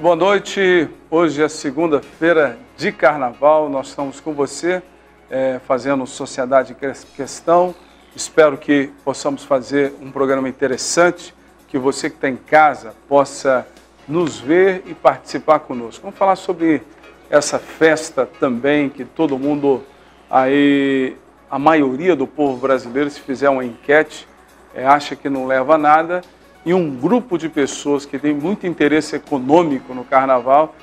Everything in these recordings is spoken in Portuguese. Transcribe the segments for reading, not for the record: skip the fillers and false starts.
boa noite. Hoje é segunda-feira de carnaval, nós estamos com você fazendo Sociedade Questão. Espero que possamos fazer um programa interessante, que você que está em casa possa nos ver e participar conosco. Vamos falar sobre essa festa também, que todo mundo, aí, a maioria do povo brasileiro, se fizer uma enquete, acha que não leva a nada. E um grupo de pessoas que tem muito interesse econômico no carnaval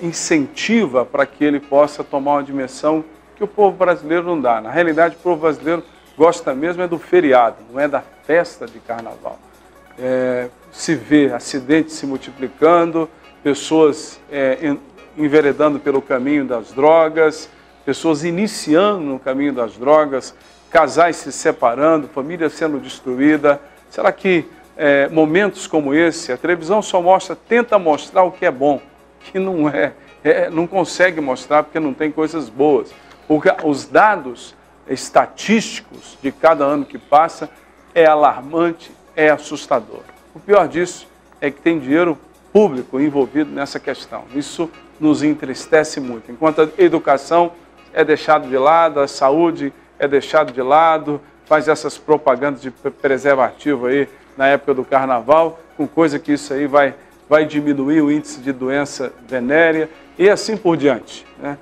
incentiva para que ele possa tomar uma dimensão que o povo brasileiro não dá. Na realidade, o povo brasileiro gosta mesmo do feriado, não é da festa de carnaval. Se vê acidentes se multiplicando, pessoas enveredando pelo caminho das drogas, pessoas iniciando no caminho das drogas, casais se separando, família sendo destruída. Será que momentos como esse, a televisão só tenta mostrar o que é bom, que não consegue mostrar porque não tem coisas boas. Porque os dados estatísticos de cada ano que passa é alarmante, é assustador. O pior disso é que tem dinheiro público envolvido nessa questão. Isso nos entristece muito. Enquanto a educação é deixada de lado, a saúde é deixado de lado, faz essas propagandas de preservativo aí na época do carnaval, com coisa que isso aí vai diminuir o índice de doença venérea e assim por diante, né?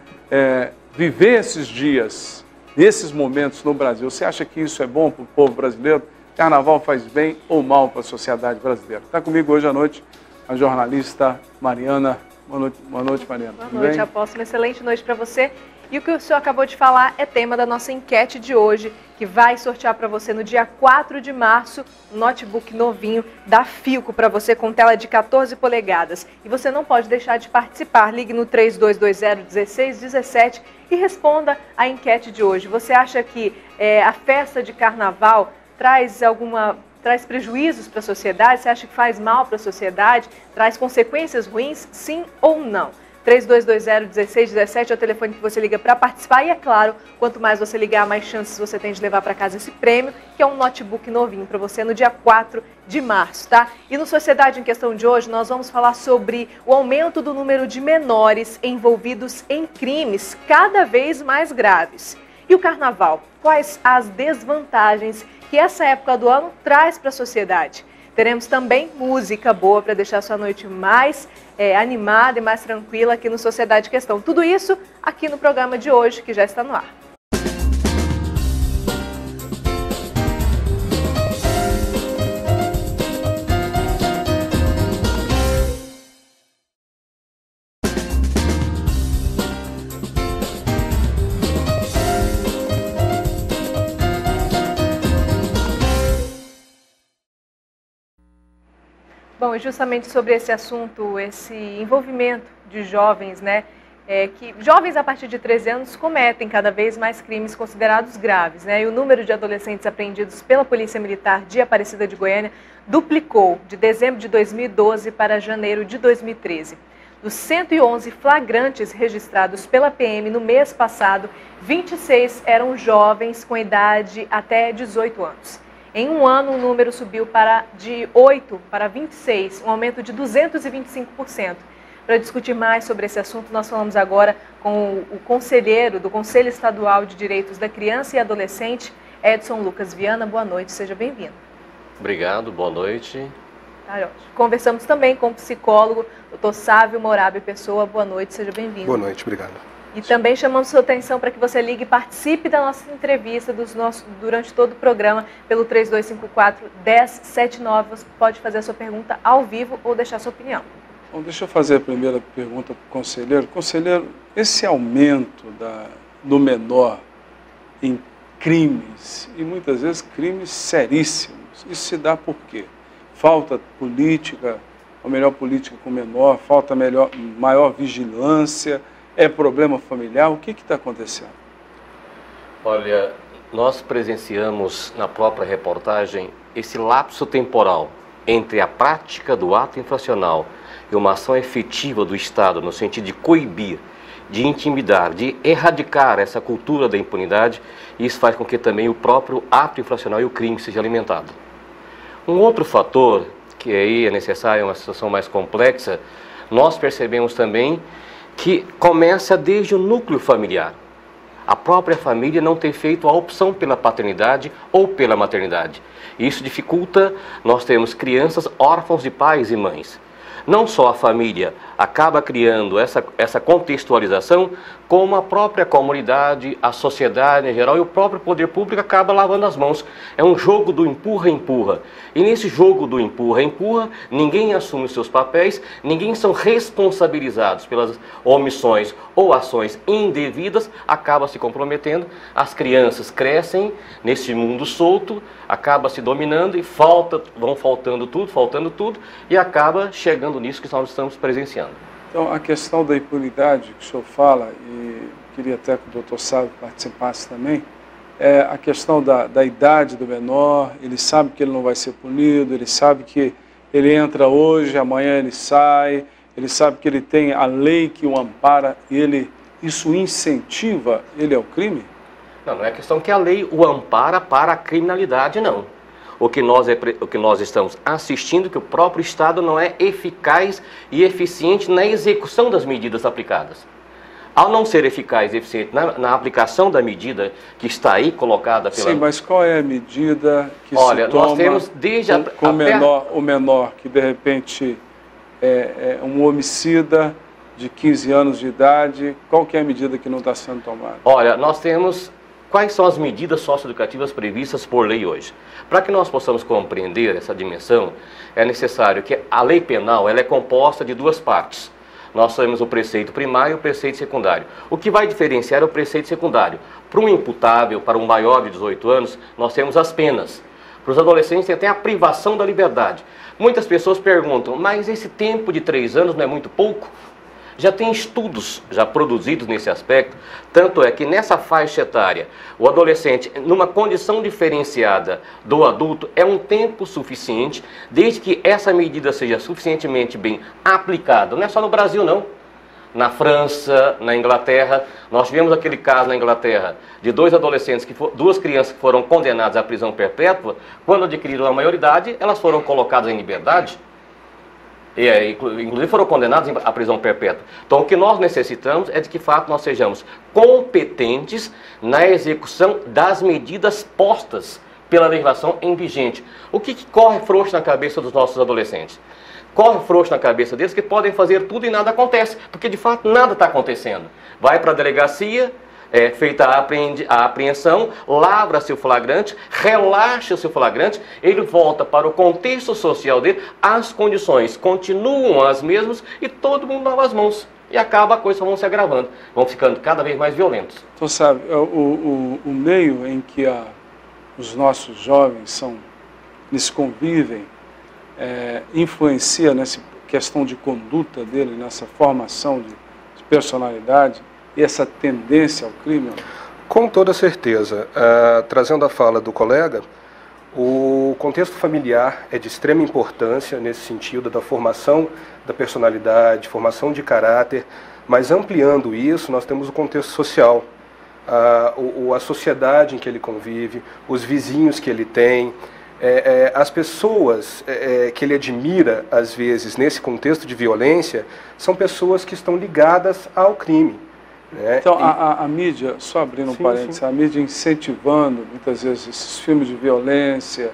Viver esses dias, nesses momentos no Brasil, você acha que isso é bom para o povo brasileiro? Carnaval faz bem ou mal para a sociedade brasileira? Está comigo hoje à noite a jornalista Mariana. Boa noite, Mariana. Boa noite, Apóstolo. Excelente noite para você. E o que o senhor acabou de falar é tema da nossa enquete de hoje, que vai sortear para você no dia 4 de março um notebook novinho da Philco para você com tela de 14 polegadas. E você não pode deixar de participar. Ligue no 3220-1617 e responda a enquete de hoje. Você acha que a festa de carnaval traz prejuízos para a sociedade? Você acha que faz mal para a sociedade? Traz consequências ruins? Sim ou não? 3220-1617 é o telefone que você liga para participar e, é claro, quanto mais você ligar, mais chances você tem de levar para casa esse prêmio, que é um notebook novinho para você no dia 4 de março, tá? E no Sociedade em Questão de hoje, nós vamos falar sobre o aumento do número de menores envolvidos em crimes cada vez mais graves. E o carnaval? Quais as desvantagens que essa época do ano traz para a sociedade? Teremos também música boa para deixar a sua noite mais animada e mais tranquila aqui no Sociedade Questão. Tudo isso aqui no programa de hoje, que já está no ar. Bom, justamente sobre esse assunto, esse envolvimento de jovens, né, que jovens a partir de 13 anos cometem cada vez mais crimes considerados graves, né, e o número de adolescentes apreendidos pela Polícia Militar de Aparecida de Goiânia duplicou de dezembro de 2012 para janeiro de 2013. Dos 111 flagrantes registrados pela PM no mês passado, 26 eram jovens com idade até 18 anos. Em um ano, o número subiu de 8 para 26, um aumento de 225%. Para discutir mais sobre esse assunto, nós falamos agora com o conselheiro do Conselho Estadual de Direitos da Criança e Adolescente, Edson Lucas Viana. Boa noite, seja bem-vindo. Obrigado, boa noite. Tá, ótimo. Conversamos também com o psicólogo, Dr. Sávio Morabe Pessoa. Boa noite, seja bem-vindo. Boa noite, obrigado. E também chamamos sua atenção para que você ligue e participe da nossa entrevista durante todo o programa pelo 3254-1079. Você pode fazer a sua pergunta ao vivo ou deixar a sua opinião. Bom, deixa eu fazer a primeira pergunta para o conselheiro. Conselheiro, esse aumento do menor em crimes, e muitas vezes crimes seríssimos, isso se dá por quê? Falta política, ou melhor, política com menor, falta maior vigilância, é problema familiar? O que está acontecendo? Olha, nós presenciamos na própria reportagem esse lapso temporal entre a prática do ato infracional e uma ação efetiva do Estado no sentido de coibir, de intimidar, de erradicar essa cultura da impunidade, e isso faz com que também o próprio ato infracional e o crime seja alimentado. Um outro fator que aí é necessária uma situação mais complexa, nós percebemos também que começa desde o núcleo familiar. A própria família não ter feito a opção pela paternidade ou pela maternidade. Isso dificulta, nós temos crianças órfãos de pais e mães. Não só a família acaba criando essa contextualização, como a própria comunidade, a sociedade em geral e o próprio poder público acaba lavando as mãos. É um jogo do empurra-empurra. E nesse jogo do empurra-empurra, ninguém assume os seus papéis, ninguém são responsabilizados pelas omissões ou ações indevidas, acaba se comprometendo, as crianças crescem nesse mundo solto, acaba se dominando e vão faltando tudo, e acaba chegando nisso que nós estamos presenciando. Então, a questão da impunidade que o senhor fala, e queria até que o doutor Sávio participasse também, é a questão da idade do menor. Ele sabe que ele não vai ser punido, ele sabe que ele entra hoje, amanhã ele sai, ele sabe que ele tem a lei que o ampara e isso incentiva ele ao crime? Não é questão que a lei o ampara para a criminalidade, não. O que nós estamos assistindo, que o próprio Estado não é eficaz e eficiente na execução das medidas aplicadas. Ao não ser eficaz e eficiente na aplicação da medida que está aí colocada pela... Sim, mas qual é a medida que Olha, se toma nós temos desde com o menor que de repente é um homicida de 15 anos de idade? Qual que é a medida que não está sendo tomada? Olha, nós temos... Quais são as medidas socioeducativas previstas por lei hoje? Para que nós possamos compreender essa dimensão, é necessário que a lei penal ela é composta de duas partes. Nós temos o preceito primário e o preceito secundário. O que vai diferenciar é o preceito secundário. Para um imputável, para um maior de 18 anos, nós temos as penas. Para os adolescentes tem até a privação da liberdade. Muitas pessoas perguntam, mas esse tempo de 3 anos não é muito pouco? Já tem estudos já produzidos nesse aspecto, tanto é que nessa faixa etária, o adolescente, numa condição diferenciada do adulto, é um tempo suficiente, desde que essa medida seja suficientemente bem aplicada. Não é só no Brasil, não. Na França, na Inglaterra, nós tivemos aquele caso na Inglaterra de duas crianças que foram condenadas à prisão perpétua, quando adquiriram a maioridade, elas foram colocadas em liberdade. Inclusive foram condenados à prisão perpétua. Então o que nós necessitamos é de que, de fato, nós sejamos competentes na execução das medidas postas pela legislação em vigente. O que corre frouxo na cabeça dos nossos adolescentes? Corre frouxo na cabeça deles que podem fazer tudo e nada acontece, porque de fato nada está acontecendo. Vai para a delegacia, feita a apreensão, lavra-se o flagrante, relaxa o seu flagrante, ele volta para o contexto social dele, as condições continuam as mesmas e todo mundo lava as mãos. E acaba a coisa, vão se agravando, vão ficando cada vez mais violentos. Então, sabe, o meio em que os nossos jovens eles convivem, influencia nessa questão de conduta dele, nessa formação de personalidade, e essa tendência ao crime? Com toda certeza. Trazendo a fala do colega, o contexto familiar é de extrema importância nesse sentido da formação da personalidade, formação de caráter, mas ampliando isso, nós temos o contexto social, a sociedade em que ele convive, os vizinhos que ele tem, as pessoas que ele admira, às vezes, nesse contexto de violência, são pessoas que estão ligadas ao crime. Então, a mídia, só abrindo um parênteses, sim. A mídia incentivando, muitas vezes, esses filmes de violência,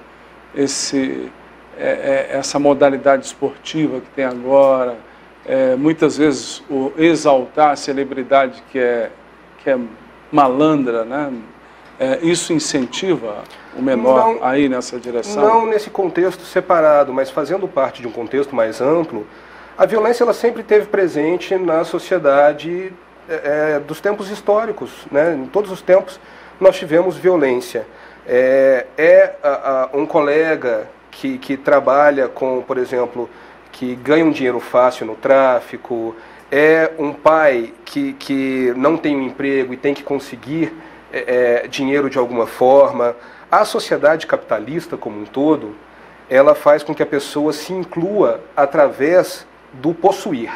essa modalidade esportiva que tem agora, muitas vezes exaltar a celebridade que é malandra, né? Isso incentiva o menor a ir nessa direção? Não nesse contexto separado, mas fazendo parte de um contexto mais amplo, a violência ela sempre esteve presente na sociedade dos tempos históricos, né? Em todos os tempos nós tivemos violência. Um colega que trabalha com, por exemplo, que ganha um dinheiro fácil no tráfico, é um pai que não tem um emprego e tem que conseguir dinheiro de alguma forma. A sociedade capitalista como um todo, ela faz com que a pessoa se inclua através do possuir.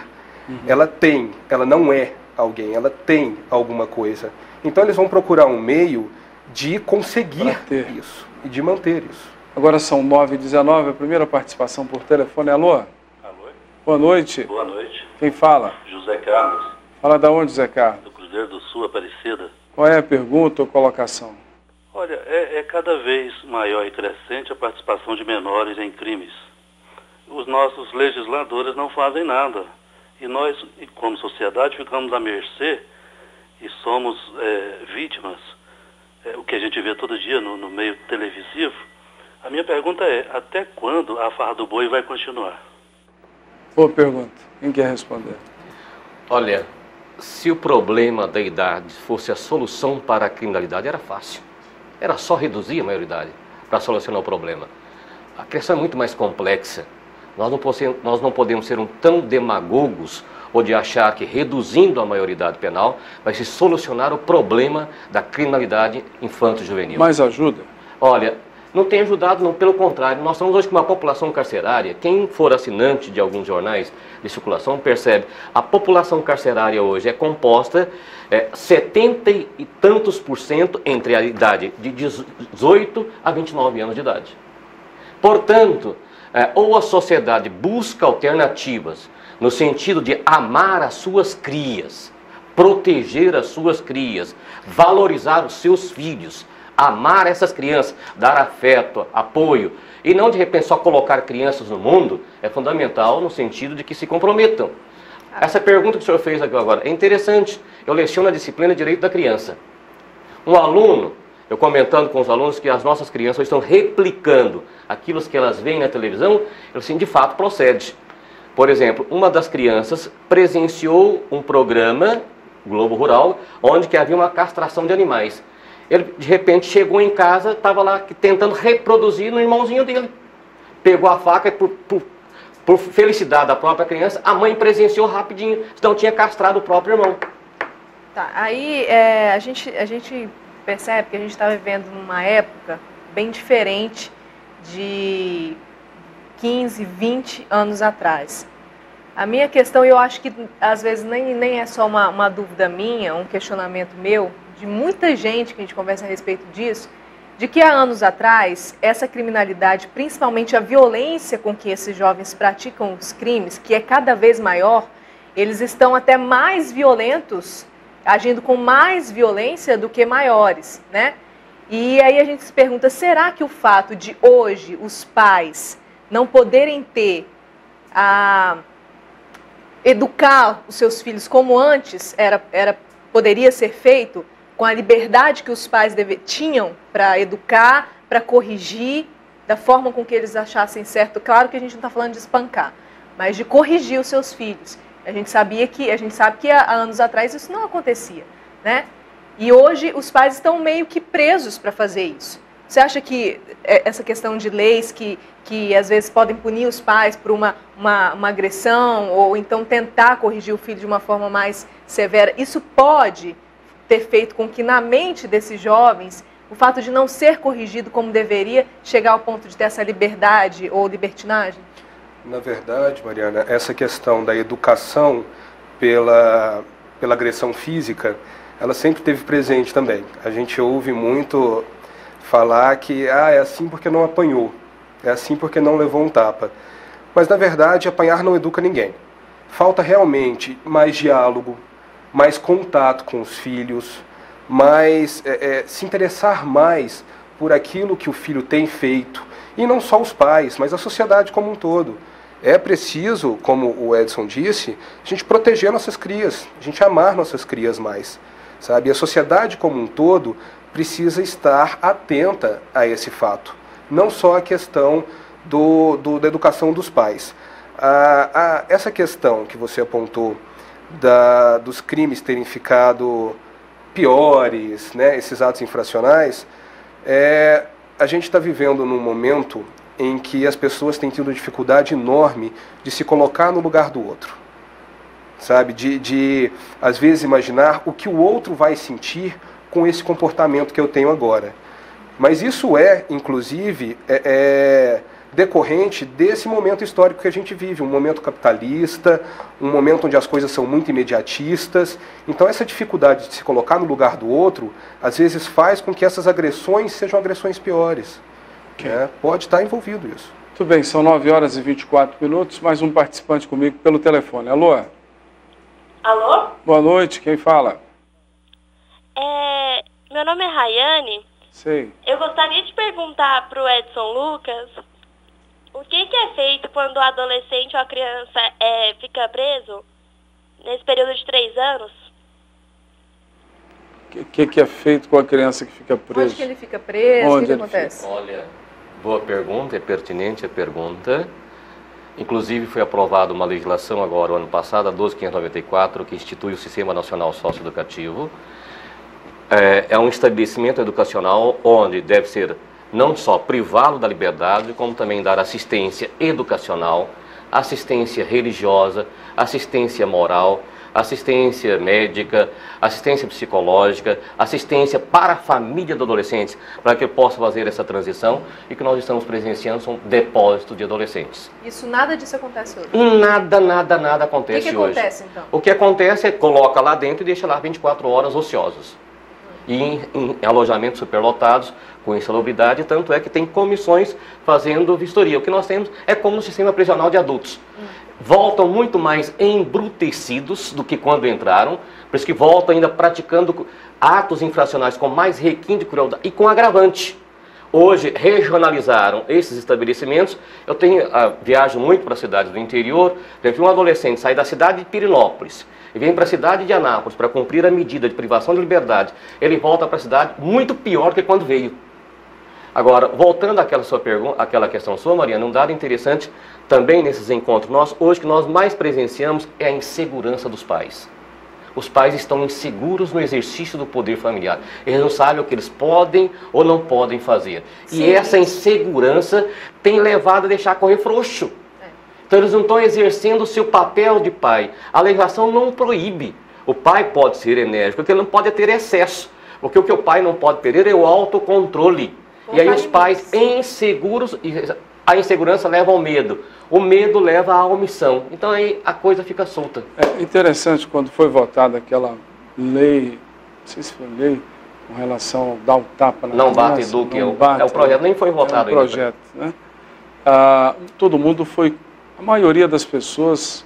Uhum. Ela não é alguém, ela tem alguma coisa. Então eles vão procurar um meio de conseguir isso e de manter isso. Agora são 9h19, a primeira participação por telefone. Alô? Alô? Boa noite. Boa noite. Quem fala? José Carlos, Fala da onde, Zé Carlos? do Cruzeiro do Sul, Aparecida. Qual é a pergunta ou colocação? Olha, é cada vez maior e crescente a participação de menores em crimes. Os nossos legisladores não fazem nada. E nós, como sociedade, ficamos à mercê e somos vítimas, o que a gente vê todo dia no meio televisivo. A minha pergunta é, até quando a farra do boi vai continuar? Boa pergunta. Quem quer responder? Olha, se o problema da idade fosse a solução para a criminalidade, era fácil. Era só reduzir a maioridade para solucionar o problema. A questão é muito mais complexa. Nós não podemos ser tão demagogos ou de achar que reduzindo a maioridade penal vai se solucionar o problema da criminalidade infanto-juvenil. Mais ajuda? Olha, não tem ajudado, não, pelo contrário. Nós estamos hoje com uma população carcerária. Quem for assinante de alguns jornais de circulação percebe. A população carcerária hoje é composta 70 e tantos % entre a idade de 18 a 29 anos de idade. Portanto, ou a sociedade busca alternativas no sentido de amar as suas crias, proteger as suas crias, valorizar os seus filhos, amar essas crianças, dar afeto, apoio, e não de repente só colocar crianças no mundo, é fundamental no sentido de que se comprometam. Essa pergunta que o senhor fez aqui agora é interessante. Eu leciono a disciplina de Direito da Criança. Um aluno, eu comentando com os alunos que as nossas crianças estão replicando aquilo que elas veem na televisão, eu assim, de fato procede. Por exemplo, uma das crianças presenciou um programa, Globo Rural, onde que havia uma castração de animais. Ele, de repente, chegou em casa, estava lá tentando reproduzir no irmãozinho dele. Pegou a faca e, por felicidade da própria criança, a mãe presenciou rapidinho, senão tinha castrado o próprio irmão. Tá, aí a gente percebe que a gente está vivendo numa época bem diferente de 15, 20 anos atrás. A minha questão, eu acho que às vezes nem é só uma dúvida minha, um questionamento meu, de muita gente que a gente conversa a respeito disso, de que há anos atrás, essa criminalidade, principalmente a violência com que esses jovens praticam os crimes, que é cada vez maior, eles estão até mais violentos, agindo com mais violência do que maiores, né? E aí a gente se pergunta, será que o fato de hoje os pais não poderem ter educar os seus filhos como antes poderia ser feito, com a liberdade que os pais tinham para educar, para corrigir, da forma com que eles achassem certo? Claro que a gente não está falando de espancar, mas de corrigir os seus filhos. A gente sabe que há anos atrás isso não acontecia, né? E hoje os pais estão meio que presos para fazer isso. Você acha que essa questão de leis que às vezes podem punir os pais por uma agressão ou então tentar corrigir o filho de uma forma mais severa, isso pode ter feito com que na mente desses jovens o fato de não ser corrigido como deveria chegar ao ponto de ter essa liberdade ou libertinagem? Na verdade, Mariana, essa questão da educação pela agressão física, ela sempre esteve presente também. A gente ouve muito falar que é assim porque não apanhou, é assim porque não levou um tapa. Mas, na verdade, apanhar não educa ninguém. Falta realmente mais diálogo, mais contato com os filhos, mais se interessar mais por aquilo que o filho tem feito. E não só os pais, mas a sociedade como um todo. É preciso, como o Edson disse, a gente proteger nossas crias, a gente amar nossas crias mais, sabe? E a sociedade como um todo precisa estar atenta a esse fato. Não só a questão da educação dos pais. Essa questão que você apontou dos crimes terem ficado piores, né, esses atos infracionais, a gente está vivendo num momento em que as pessoas têm tido dificuldade enorme de se colocar no lugar do outro, sabe? De às vezes, imaginar o que o outro vai sentir com esse comportamento que eu tenho agora. Mas isso inclusive, decorrente desse momento histórico que a gente vive, um momento capitalista, um momento onde as coisas são muito imediatistas. Então essa dificuldade de se colocar no lugar do outro, às vezes faz com que essas agressões sejam agressões piores. né? Pode estar envolvido isso. Muito bem, são 9 horas e 24 minutos, mais um participante comigo pelo telefone. Alô? Alô? Boa noite, quem fala? Meu nome é Rayane. Sei. Eu gostaria de perguntar para o Edson Lucas o que é feito quando o adolescente ou a criança fica preso nesse período de 3 anos? O que é feito com a criança que fica presa? Onde que ele fica preso? O que acontece? Olha, boa pergunta, é pertinente a pergunta. Inclusive foi aprovada uma legislação agora, o ano passado, a 12.594, que institui o Sistema Nacional Socioeducativo. É um estabelecimento educacional onde deve ser não só privá-lo da liberdade, como também dar assistência educacional, assistência religiosa, assistência moral, assistência médica, assistência psicológica, assistência para a família do adolescente, para que possa fazer essa transição, e que nós estamos presenciando um depósito de adolescentes. Isso, nada disso acontece hoje? Nada acontece hoje. O que acontece, então? O que acontece é coloca lá dentro e deixa lá 24 horas ociosos. E em alojamentos superlotados, com insalubridade, tanto é que tem comissões fazendo vistoria. O que nós temos é como no sistema prisional de adultos. Voltam muito mais embrutecidos do que quando entraram, por isso que voltam ainda praticando atos infracionais com mais requinte de crueldade e com agravante. Hoje regionalizaram esses estabelecimentos. Eu viajo muito para cidades do interior. Eu vi um adolescente sair da cidade de Pirinópolis e vem para a cidade de Anápolis para cumprir a medida de privação de liberdade. Ele volta para a cidade muito pior do que quando veio. Agora, voltando àquela sua pergunta, àquela questão sua, Mariana, um dado interessante também nesses encontros nossos, hoje que nós mais presenciamos é a insegurança dos pais. Os pais estão inseguros no exercício do poder familiar. Eles não sabem o que eles podem ou não podem fazer. Sim. E essa insegurança tem levado a deixar correr frouxo. Então eles não estão exercendo o seu papel de pai. A legislação não proíbe. O pai pode ser enérgico, porque ele não pode ter excesso. Porque o que o pai não pode perder é o autocontrole. E aí os pais inseguros, a insegurança leva ao medo. O medo leva à omissão. Então aí a coisa fica solta. É interessante quando foi votada aquela lei, não sei se foi lei, com relação ao dar o tapa na Não criança, bate eduque, não bate, é o projeto, nem foi votado ainda. Projeto, né? Todo mundo foi, a maioria das pessoas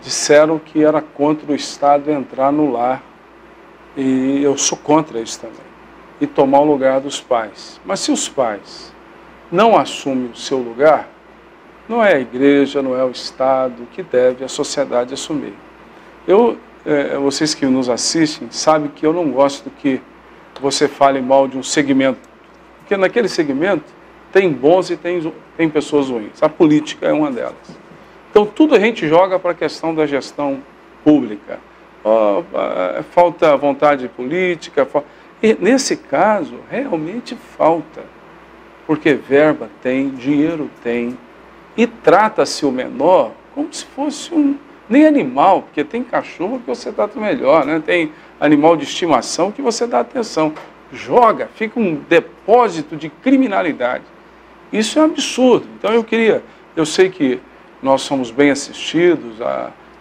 disseram que era contra o Estado entrar no lar. E eu sou contra isso também. E tomar o lugar dos pais. Mas se os pais não assumem o seu lugar, não é a igreja, não é o Estado que deve a sociedade assumir. Vocês que nos assistem sabem que eu não gosto que você fale mal de um segmento, porque naquele segmento tem bons e tem pessoas ruins. A política é uma delas. Então tudo a gente joga para a questão da gestão pública. Falta vontade política, e nesse caso realmente falta. Porque verba tem, dinheiro tem, e trata-se o menor como se fosse nem animal, porque tem cachorro que você trata melhor, né? Tem animal de estimação que você dá atenção. Joga, fica um depósito de criminalidade. Isso é um absurdo. Então eu sei que nós somos bem assistidos,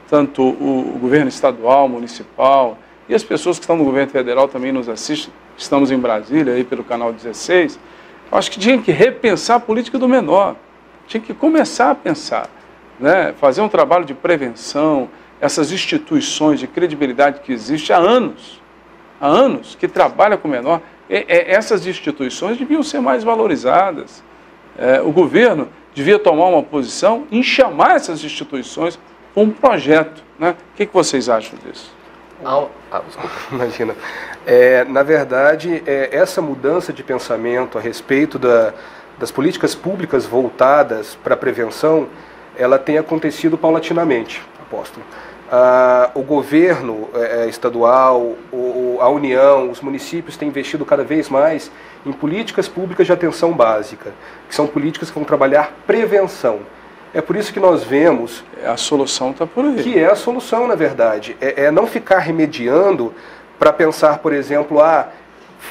tanto o governo estadual, municipal, e as pessoas que estão no governo federal também nos assistem. Estamos em Brasília, aí pelo canal 16. Eu acho que tinha que repensar a política do menor. Tinha que começar a pensar, né? Fazer um trabalho de prevenção, essas instituições de credibilidade que existem há anos, que trabalham com o menor. Essas instituições deviam ser mais valorizadas. O governo devia tomar uma posição em chamar essas instituições para um projeto, né? O que vocês acham disso? Desculpa, imagina. Na verdade, essa mudança de pensamento a respeito das políticas públicas voltadas para a prevenção, ela tem acontecido paulatinamente, apóstolo. O governo estadual, a União, os municípios têm investido cada vez mais em políticas públicas de atenção básica, que são políticas que vão trabalhar prevenção. É por isso que nós vemos... A solução está por aí. Que é a solução, na verdade. Não ficar remediando para pensar, por exemplo,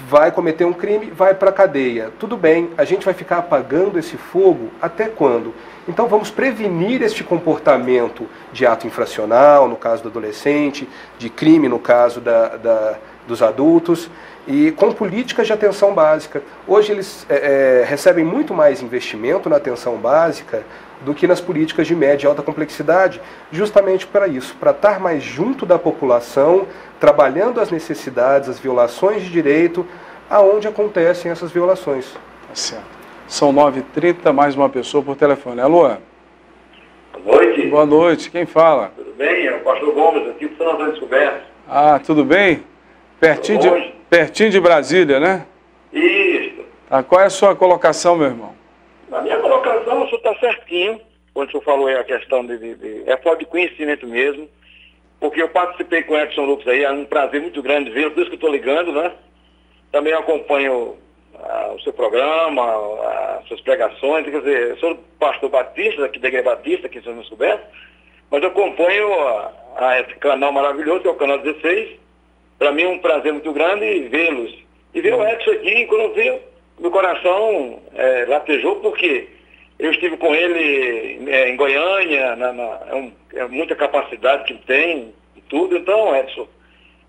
vai cometer um crime, vai para a cadeia. Tudo bem, a gente vai ficar apagando esse fogo até quando? Então vamos prevenir este comportamento de ato infracional, no caso do adolescente, de crime, no caso dos adultos e com políticas de atenção básica. Hoje eles recebem muito mais investimento na atenção básica do que nas políticas de média e alta complexidade, justamente para isso, para estar mais junto da população, trabalhando as necessidades, as violações de direito, aonde acontecem essas violações. Tá certo. São 9h30, mais uma pessoa por telefone. Alô? Boa noite. Boa noite, quem fala? Tudo bem? É o pastor Gomes, aqui do São Antônio Descoberto. Ah, tudo bem? Pertinho de Brasília, né? Isso. Tá, qual é a sua colocação, meu irmão? Na minha colocação, o senhor está certinho, quando o senhor falou aí a questão é falta de conhecimento mesmo, porque eu participei com o Edson Lucas aí, é um prazer muito grande ver, por isso que eu estou ligando, né? Também acompanho o seu programa, as suas pregações, quer dizer, eu sou pastor batista, aqui da Igreja Batista, aqui em São Descoberto, mas eu acompanho esse canal maravilhoso, que é o canal 16. Para mim é um prazer muito grande vê-los. E ver o Edson aqui, quando eu vi, meu coração latejou, porque eu estive com ele em Goiânia, é muita capacidade que tem e tudo. Então, Edson,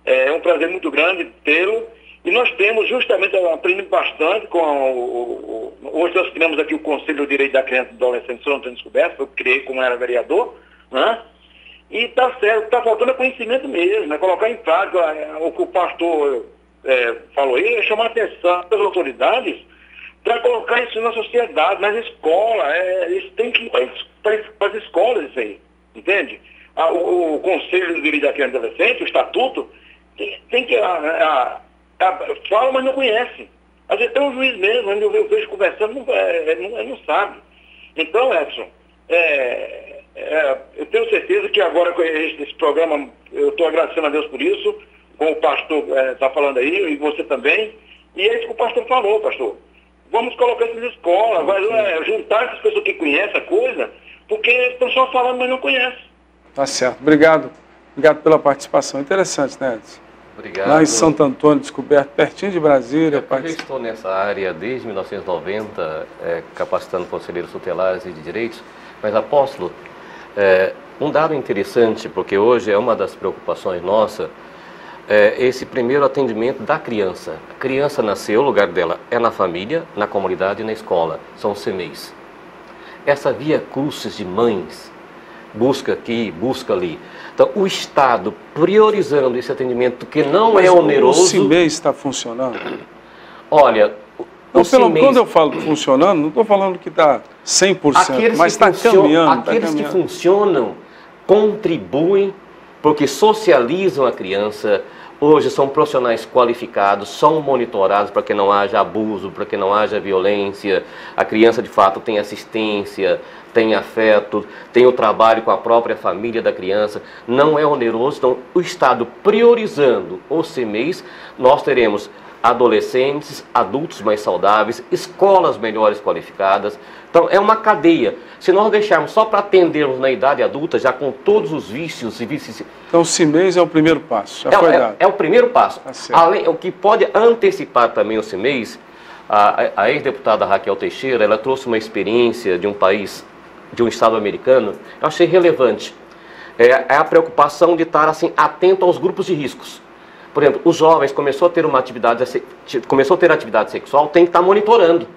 é um prazer muito grande tê-lo. E nós temos justamente aprendido bastante com hoje nós criamos aqui o Conselho do Direito da Criança e do Adolescente São Antônio Descoberto, eu criei como era vereador, né? E está certo, está faltando conhecimento mesmo, né? Colocar em prática o que o pastor falou aí, é chamar a atenção das autoridades para colocar isso na sociedade, nas escolas, isso tem que ir para as escolas, isso aí, entende? O Conselho do Direito da Criança e do Adolescente, o Estatuto, tem que... fala, mas não conhece. Às vezes tem um juiz mesmo, eu vejo conversando, não sabe. Então, Edson, eu tenho certeza que agora com esse programa, eu estou agradecendo a Deus por isso, como o pastor está falando aí, e você também, e é isso que o pastor falou, pastor. Vamos colocar essas escolas, juntar essas pessoas que conhecem a coisa, porque estão só falando, mas não conhecem. Tá certo. Obrigado. Obrigado pela participação. Interessante, né, Edson? Obrigado. Lá em Santo Antônio Descoberto, pertinho de Brasília. Eu estou nessa área desde 1990, capacitando conselheiros tutelares e de direitos, mas, apóstolo, um dado interessante, porque hoje é uma das preocupações nossa, esse primeiro atendimento da criança. A criança nasceu, o lugar dela é na família, na comunidade e na escola, são os CMEIs. Essa via crucis de mães, busca aqui, busca ali. Então, o Estado priorizando esse atendimento que não é oneroso... O CIMEI está funcionando? Olha, quando eu falo funcionando, não estou falando que está 100%, mas está caminhando. Aqueles que funcionam contribuem porque socializam a criança. Hoje são profissionais qualificados, são monitorados para que não haja abuso, para que não haja violência. A criança, de fato, tem assistência, tem afeto, tem o trabalho com a própria família da criança. Não é oneroso. Então, o Estado priorizando os CMEIs, nós teremos adolescentes, adultos mais saudáveis, escolas melhores qualificadas. Então, é uma cadeia. Se nós deixarmos só para atendermos na idade adulta, já com todos os vícios e vícios... Então, o CIMEIs é o primeiro passo, já foi dado. É o primeiro passo. Tá. Além, o que pode antecipar também o CIMEIs, a ex-deputada Raquel Teixeira, ela trouxe uma experiência de um país, de um estado americano, eu achei relevante. É a preocupação de estar assim, atento aos grupos de riscos. Por exemplo, os jovens começou a ter atividade sexual, tem que estar monitorando.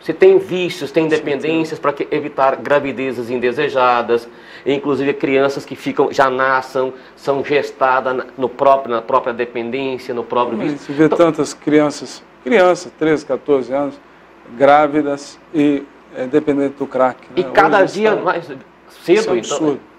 Se tem vícios, tem dependências, para evitar gravidezes indesejadas, inclusive crianças que já nascem, são gestadas na própria dependência, no próprio vício. Você vê tantas crianças, 13, 14 anos, grávidas e dependentes do crack. Né? E cada dia mais cedo, isso é absurdo. Então.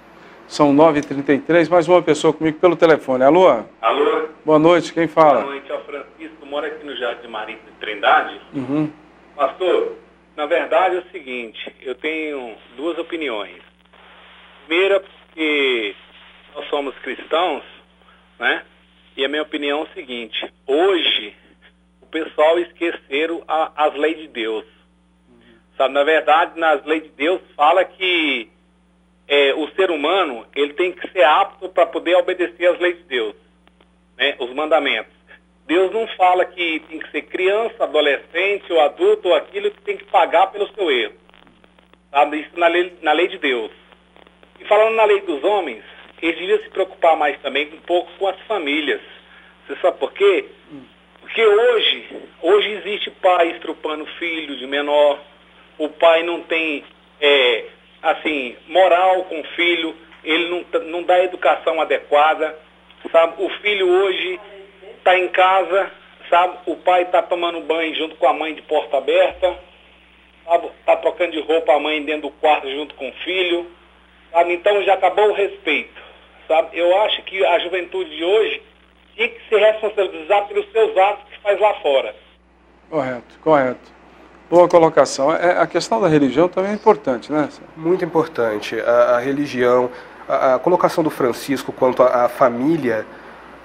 São 9h33, mais uma pessoa comigo pelo telefone. Alô? Alô? Boa noite, quem fala? Boa noite, é o Francisco, moro aqui no Jardim Marítimo de Trindade. Uhum. Pastor, na verdade é o seguinte, eu tenho duas opiniões. Primeira, porque nós somos cristãos, né? E a minha opinião é o seguinte, hoje o pessoal esqueceram as leis de Deus. Sabe, na verdade, nas leis de Deus fala que o ser humano, ele tem que ser apto para poder obedecer às leis de Deus, né? Os mandamentos. Deus não fala que tem que ser criança, adolescente ou adulto ou aquilo que tem que pagar pelo seu erro. Sabe? Isso na lei de Deus. E falando na lei dos homens, eles deviam se preocupar mais também um pouco com as famílias. Você sabe por quê? Porque hoje existe pai estrupando filho de menor, o pai não tem, assim, moral com o filho, ele não dá educação adequada, sabe? O filho hoje está em casa, sabe? O pai está tomando banho junto com a mãe de porta aberta, está trocando de roupa a mãe dentro do quarto junto com o filho, sabe? Então já acabou o respeito, sabe? Eu acho que a juventude de hoje tinha que se responsabilizar pelos seus atos que faz lá fora. Correto. Boa colocação. A questão da religião também é importante, né? Muito importante. A religião, a colocação do Francisco quanto à família,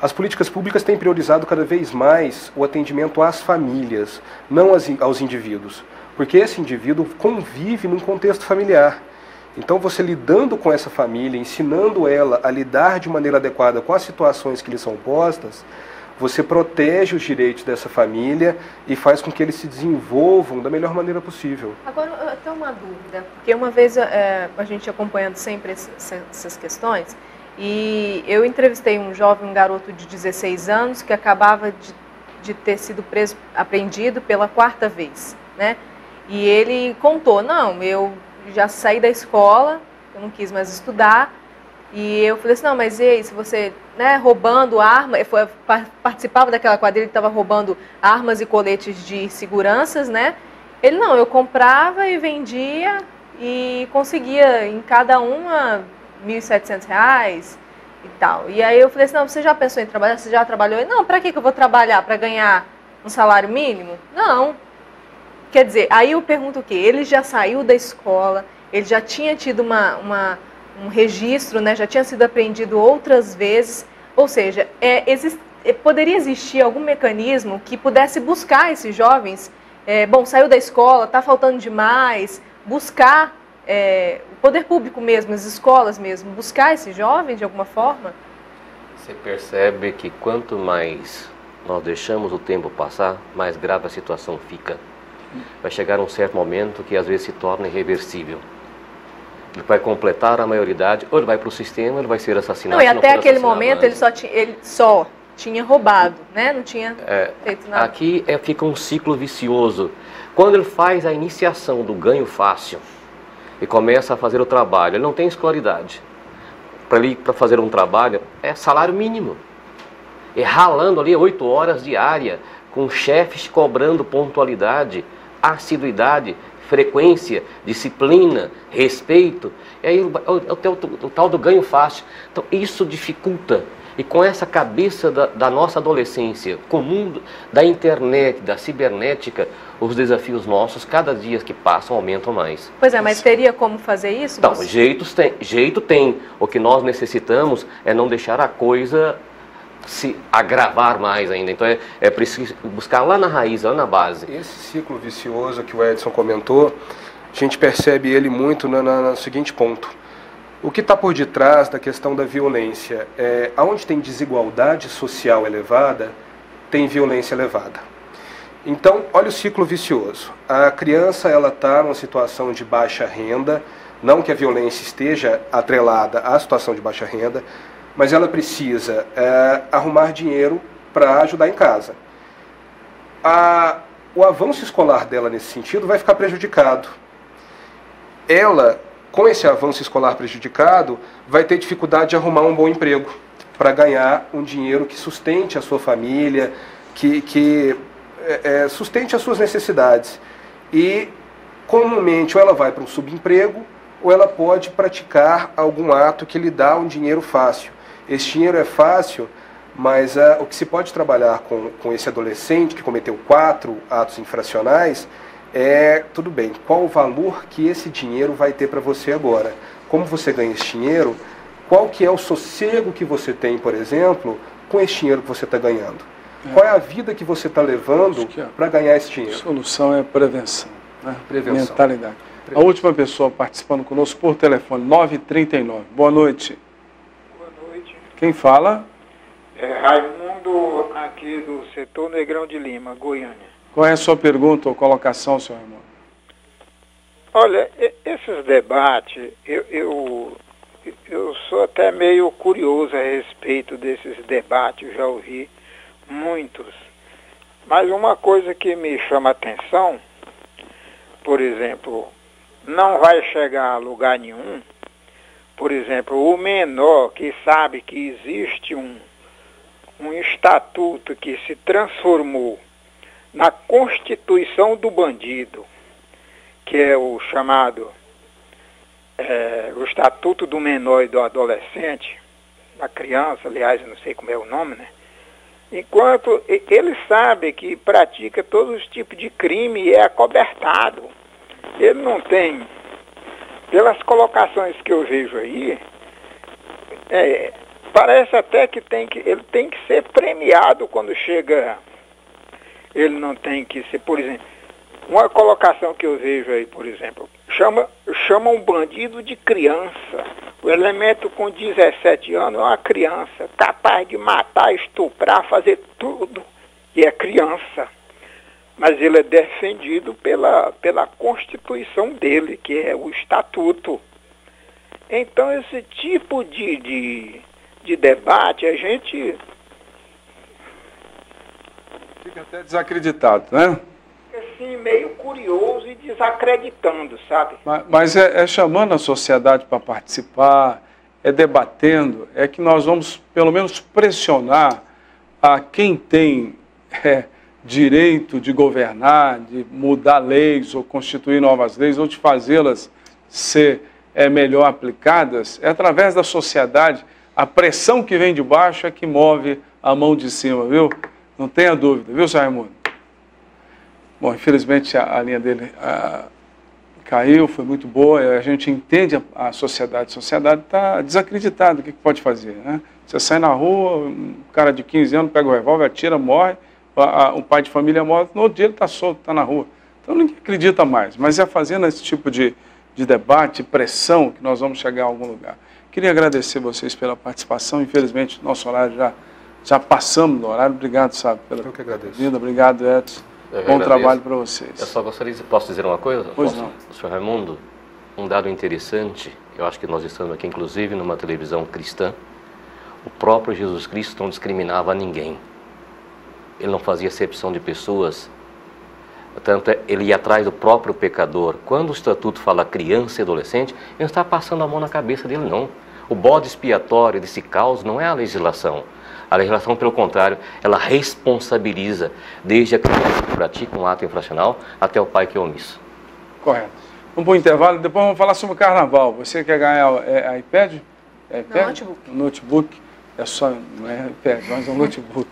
as políticas públicas têm priorizado cada vez mais o atendimento às famílias, não aos indivíduos. Porque esse indivíduo convive num contexto familiar. Então, você lidando com essa família, ensinando ela a lidar de maneira adequada com as situações que lhe são postas, você protege os direitos dessa família e faz com que eles se desenvolvam da melhor maneira possível. Agora, eu tenho uma dúvida, porque uma vez a gente acompanhando sempre essas questões, e eu entrevistei um jovem, um garoto de 16 anos, que acabava de ter sido apreendido pela 4ª vez, né? E ele contou, não, eu já saí da escola, eu não quis mais estudar, e eu falei assim, não, mas e aí, se você, né, roubando arma, participava daquela quadrilha que estava roubando armas e coletes de seguranças, né? Ele, não, eu comprava e vendia e conseguia em cada uma R$1.700 e tal. E aí eu falei assim, não, você já pensou em trabalhar? Você já trabalhou? Ele, não, para que eu vou trabalhar? Para ganhar um salário mínimo? Não. Quer dizer, aí eu pergunto o quê? Ele já saiu da escola, ele já tinha tido um registro, né? Já tinha sido apreendido outras vezes, ou seja, poderia existir algum mecanismo que pudesse buscar esses jovens, bom, saiu da escola, está faltando demais, buscar o poder público mesmo, as escolas mesmo, buscar esses jovens de alguma forma? Você percebe que quanto mais nós deixamos o tempo passar, mais grave a situação fica. Vai chegar um certo momento que às vezes se torna irreversível. Ele vai completar a maioridade, ou ele vai para o sistema, ou ele vai ser assassinado. Não, e até aquele momento ele só tinha roubado, né? Não tinha feito nada. Aqui fica um ciclo vicioso. Quando ele faz a iniciação do ganho fácil e começa a fazer o trabalho, ele não tem escolaridade. Para fazer um trabalho é salário mínimo. E ralando ali 8 horas diárias, com chefes cobrando pontualidade, assiduidade, frequência, disciplina, respeito, e aí o tal do ganho fácil. Então isso dificulta. E com essa cabeça da nossa adolescência, com o mundo da internet, da cibernética, os desafios nossos, cada dia que passam, aumentam mais. Pois é, mas teria como fazer isso? Então, jeito tem. O que nós necessitamos é não deixar a coisa se agravar mais ainda. Então é preciso buscar lá na raiz, lá na base. Esse ciclo vicioso que o Edson comentou, a gente percebe ele muito no seguinte ponto. O que está por detrás da questão da violência? Onde tem desigualdade social elevada, tem violência elevada. Então, olha o ciclo vicioso. A criança está numa situação de baixa renda, não que a violência esteja atrelada à situação de baixa renda, mas ela precisa arrumar dinheiro para ajudar em casa. O avanço escolar dela nesse sentido vai ficar prejudicado. Ela, com esse avanço escolar prejudicado, vai ter dificuldade de arrumar um bom emprego para ganhar um dinheiro que sustente a sua família, que sustente as suas necessidades. E, comumente, ou ela vai para um subemprego, ou ela pode praticar algum ato que lhe dá um dinheiro fácil. Esse dinheiro é fácil, mas o que se pode trabalhar com esse adolescente que cometeu 4 atos infracionais tudo bem, qual o valor que esse dinheiro vai ter para você agora? Como você ganha esse dinheiro? Qual que é o sossego que você tem, por exemplo, com esse dinheiro que você está ganhando? Qual é a vida que você está levando para ganhar esse dinheiro? A solução é prevenção, né? Prevenção. Mentalidade. A última pessoa participando conosco por telefone, 939. Boa noite. Boa noite. Quem fala? Raimundo, aqui do setor Negrão de Lima, Goiânia. Qual é a sua pergunta ou colocação, senhor Raimundo? Olha, esses debates, eu sou até meio curioso a respeito desses debates, já ouvi muitos. Mas uma coisa que me chama a atenção, por exemplo, não vai chegar a lugar nenhum, por exemplo, o menor que sabe que existe um estatuto que se transformou na Constituição do Bandido, que é o chamado o Estatuto do Menor e do Adolescente, da criança, aliás, eu não sei como é o nome, né? Enquanto ele sabe que pratica todos os tipos de crime e é acobertado. Ele não tem, pelas colocações que eu vejo aí, parece até que ele tem que ser premiado quando chega. Ele não tem que ser, por exemplo, uma colocação que eu vejo aí, por exemplo, chama um bandido de criança. O elemento com 17 anos é uma criança, capaz de matar, estuprar, fazer tudo, e é criança. Mas ele é defendido pela Constituição dele, que é o Estatuto. Então, esse tipo de debate, a gente fica até desacreditado, né? Assim, meio curioso e desacreditando, sabe? Mas é chamando a sociedade para participar, é debatendo, é que nós vamos, pelo menos, pressionar a quem tem direito de governar, de mudar leis, ou constituir novas leis, ou de fazê-las ser melhor aplicadas, é através da sociedade. A pressão que vem de baixo é que move a mão de cima, viu? Não tenha dúvida, viu, Sr. Raimundo? Bom, infelizmente a linha dele caiu, foi muito boa, a gente entende a sociedade está desacreditada, o que pode fazer, né? Você sai na rua, um cara de 15 anos pega o revólver, atira, morre, o pai de família morre, no outro dia ele está solto, está na rua. Então ninguém acredita mais, mas é fazendo esse tipo de debate, pressão, que nós vamos chegar a algum lugar. Queria agradecer vocês pela participação, infelizmente nosso horário já passamos do horário, obrigado, sabe, pela vida, obrigado, Edson. Bom trabalho para vocês. Eu só gostaria de... Posso dizer uma coisa? Pois não. Sr. Raimundo, um dado interessante, eu acho que nós estamos aqui, inclusive, numa televisão cristã. O próprio Jesus Cristo não discriminava ninguém. Ele não fazia acepção de pessoas. Tanto ele ia atrás do próprio pecador. Quando o Estatuto fala criança e adolescente, ele não está passando a mão na cabeça dele, não. O bode expiatório desse caos não é a legislação. A legislação, pelo contrário, ela responsabiliza desde a criança que pratica um ato infracional até o pai que é omisso. Correto. Vamos para o intervalo, depois vamos falar sobre o carnaval. Você quer ganhar iPad? Não, notebook. Notebook. Não é iPad, mas é um notebook.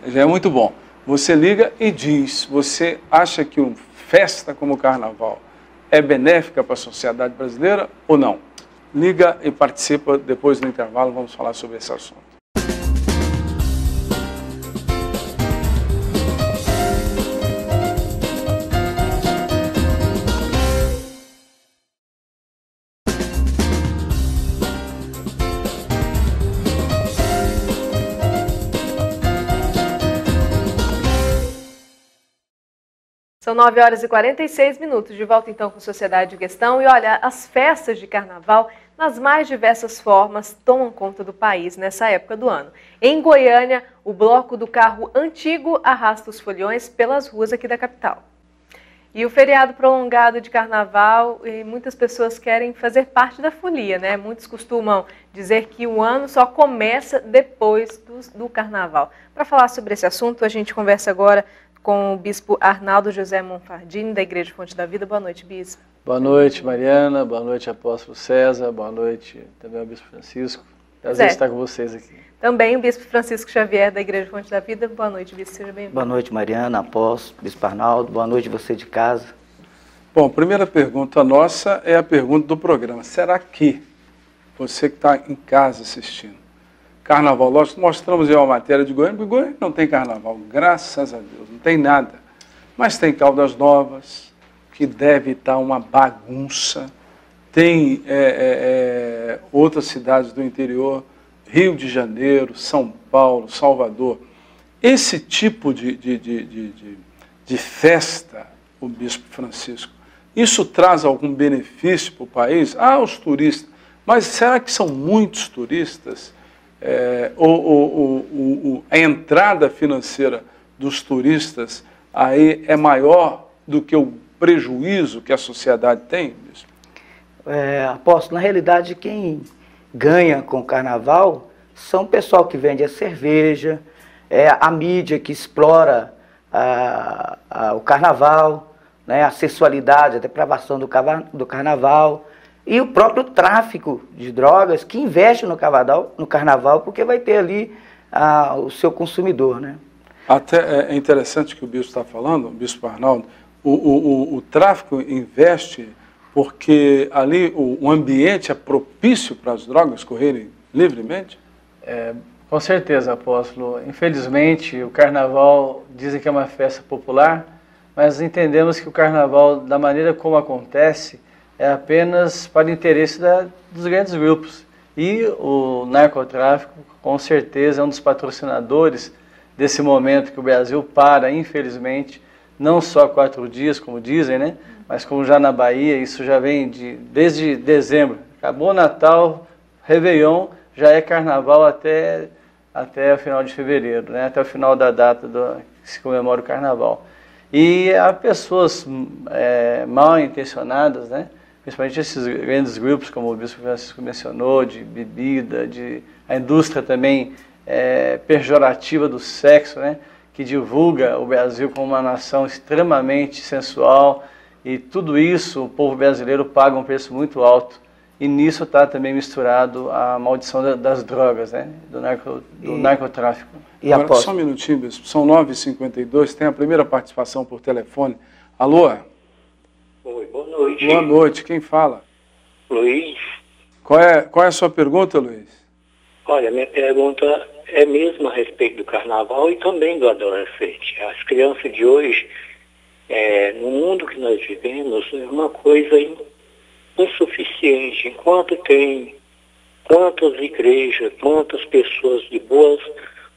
Já é muito bom. Você liga e diz, você acha que uma festa como o carnaval é benéfica para a sociedade brasileira ou não? Liga e participa, depois do intervalo vamos falar sobre esse assunto. São 9h46, de volta então com Sociedade em Questão. E olha, as festas de carnaval, nas mais diversas formas, tomam conta do país nessa época do ano. Em Goiânia, o bloco do carro antigo arrasta os foliões pelas ruas aqui da capital. E o feriado prolongado de carnaval, e muitas pessoas querem fazer parte da folia, né? Muitos costumam dizer que o ano só começa depois do carnaval. Para falar sobre esse assunto, a gente conversa agora com o bispo Arnaldo José Monfardini, da Igreja Fonte da Vida. Boa noite, bispo. Boa noite, Mariana. Boa noite, apóstolo César. Boa noite também ao bispo Francisco. Prazer estar com vocês aqui. Também o bispo Francisco Xavier, da Igreja Fonte da Vida. Boa noite, bispo. Seja bem-vindo. Boa noite, Mariana, apóstolo, bispo Arnaldo. Boa noite, você de casa. Bom, a primeira pergunta nossa é a pergunta do programa. Será que você que está em casa assistindo, carnaval, nós mostramos aí uma matéria de Goiânia, porque Goiânia não tem carnaval, graças a Deus, não tem nada. Mas tem Caldas Novas, que deve estar uma bagunça, tem outras cidades do interior, Rio de Janeiro, São Paulo, Salvador. Esse tipo de festa, o bispo Francisco, isso traz algum benefício para o país? Ah, os turistas, mas será que são muitos turistas? a entrada financeira dos turistas aí é maior do que o prejuízo que a sociedade tem? Apóstolo, na realidade, quem ganha com o carnaval são o pessoal que vende a cerveja, a mídia que explora o carnaval, né, a sexualidade, a depravação do carnaval, e o próprio tráfico de drogas que investe no carnaval porque vai ter ali o seu consumidor, né? Até é interessante que o bispo está falando, o bispo Arnaldo, o tráfico investe porque ali o ambiente é propício para as drogas correrem livremente? Com certeza, apóstolo. Infelizmente, o carnaval dizem que é uma festa popular, mas entendemos que o carnaval, da maneira como acontece, é apenas para o interesse dos grandes grupos. E o narcotráfico, com certeza, é um dos patrocinadores desse momento que o Brasil para, infelizmente, não só 4 dias, como dizem, né? Mas como já na Bahia, isso já vem desde dezembro. Acabou o Natal, Réveillon, já é carnaval até o final de fevereiro, né? Até o final da data que se comemora o carnaval. E há pessoas mal intencionadas, né? Principalmente esses grandes grupos, como o bispo Francisco mencionou, de bebida, a indústria também pejorativa do sexo, né? Que divulga o Brasil como uma nação extremamente sensual, e tudo isso o povo brasileiro paga um preço muito alto. E nisso está também misturado a maldição das drogas, né? do narcotráfico. Agora, só um minutinho, bispo. São 9h52, tem a primeira participação por telefone. Alô? Oi, boa noite. Boa noite, quem fala? Luiz. Qual é a sua pergunta, Luiz? Olha, minha pergunta é mesmo a respeito do carnaval e também do adolescente. As crianças de hoje, no mundo que nós vivemos, é uma coisa insuficiente. Enquanto tem quantas igrejas, quantas pessoas de boa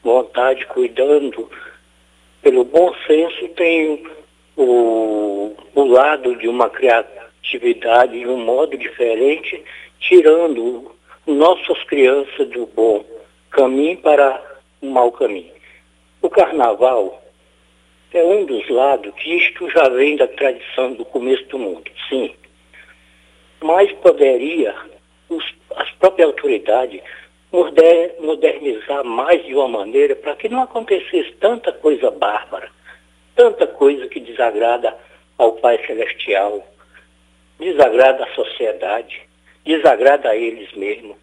vontade cuidando pelo bom senso, tem o lado de uma criatividade de um modo diferente, tirando nossas crianças do bom caminho para o mau caminho. O carnaval é um dos lados que isto já vem da tradição do começo do mundo, sim. Mas poderia as próprias autoridades modernizar mais de uma maneira para que não acontecesse tanta coisa bárbara, tanta coisa que desagrada ao Pai Celestial, desagrada à sociedade, desagrada a eles mesmos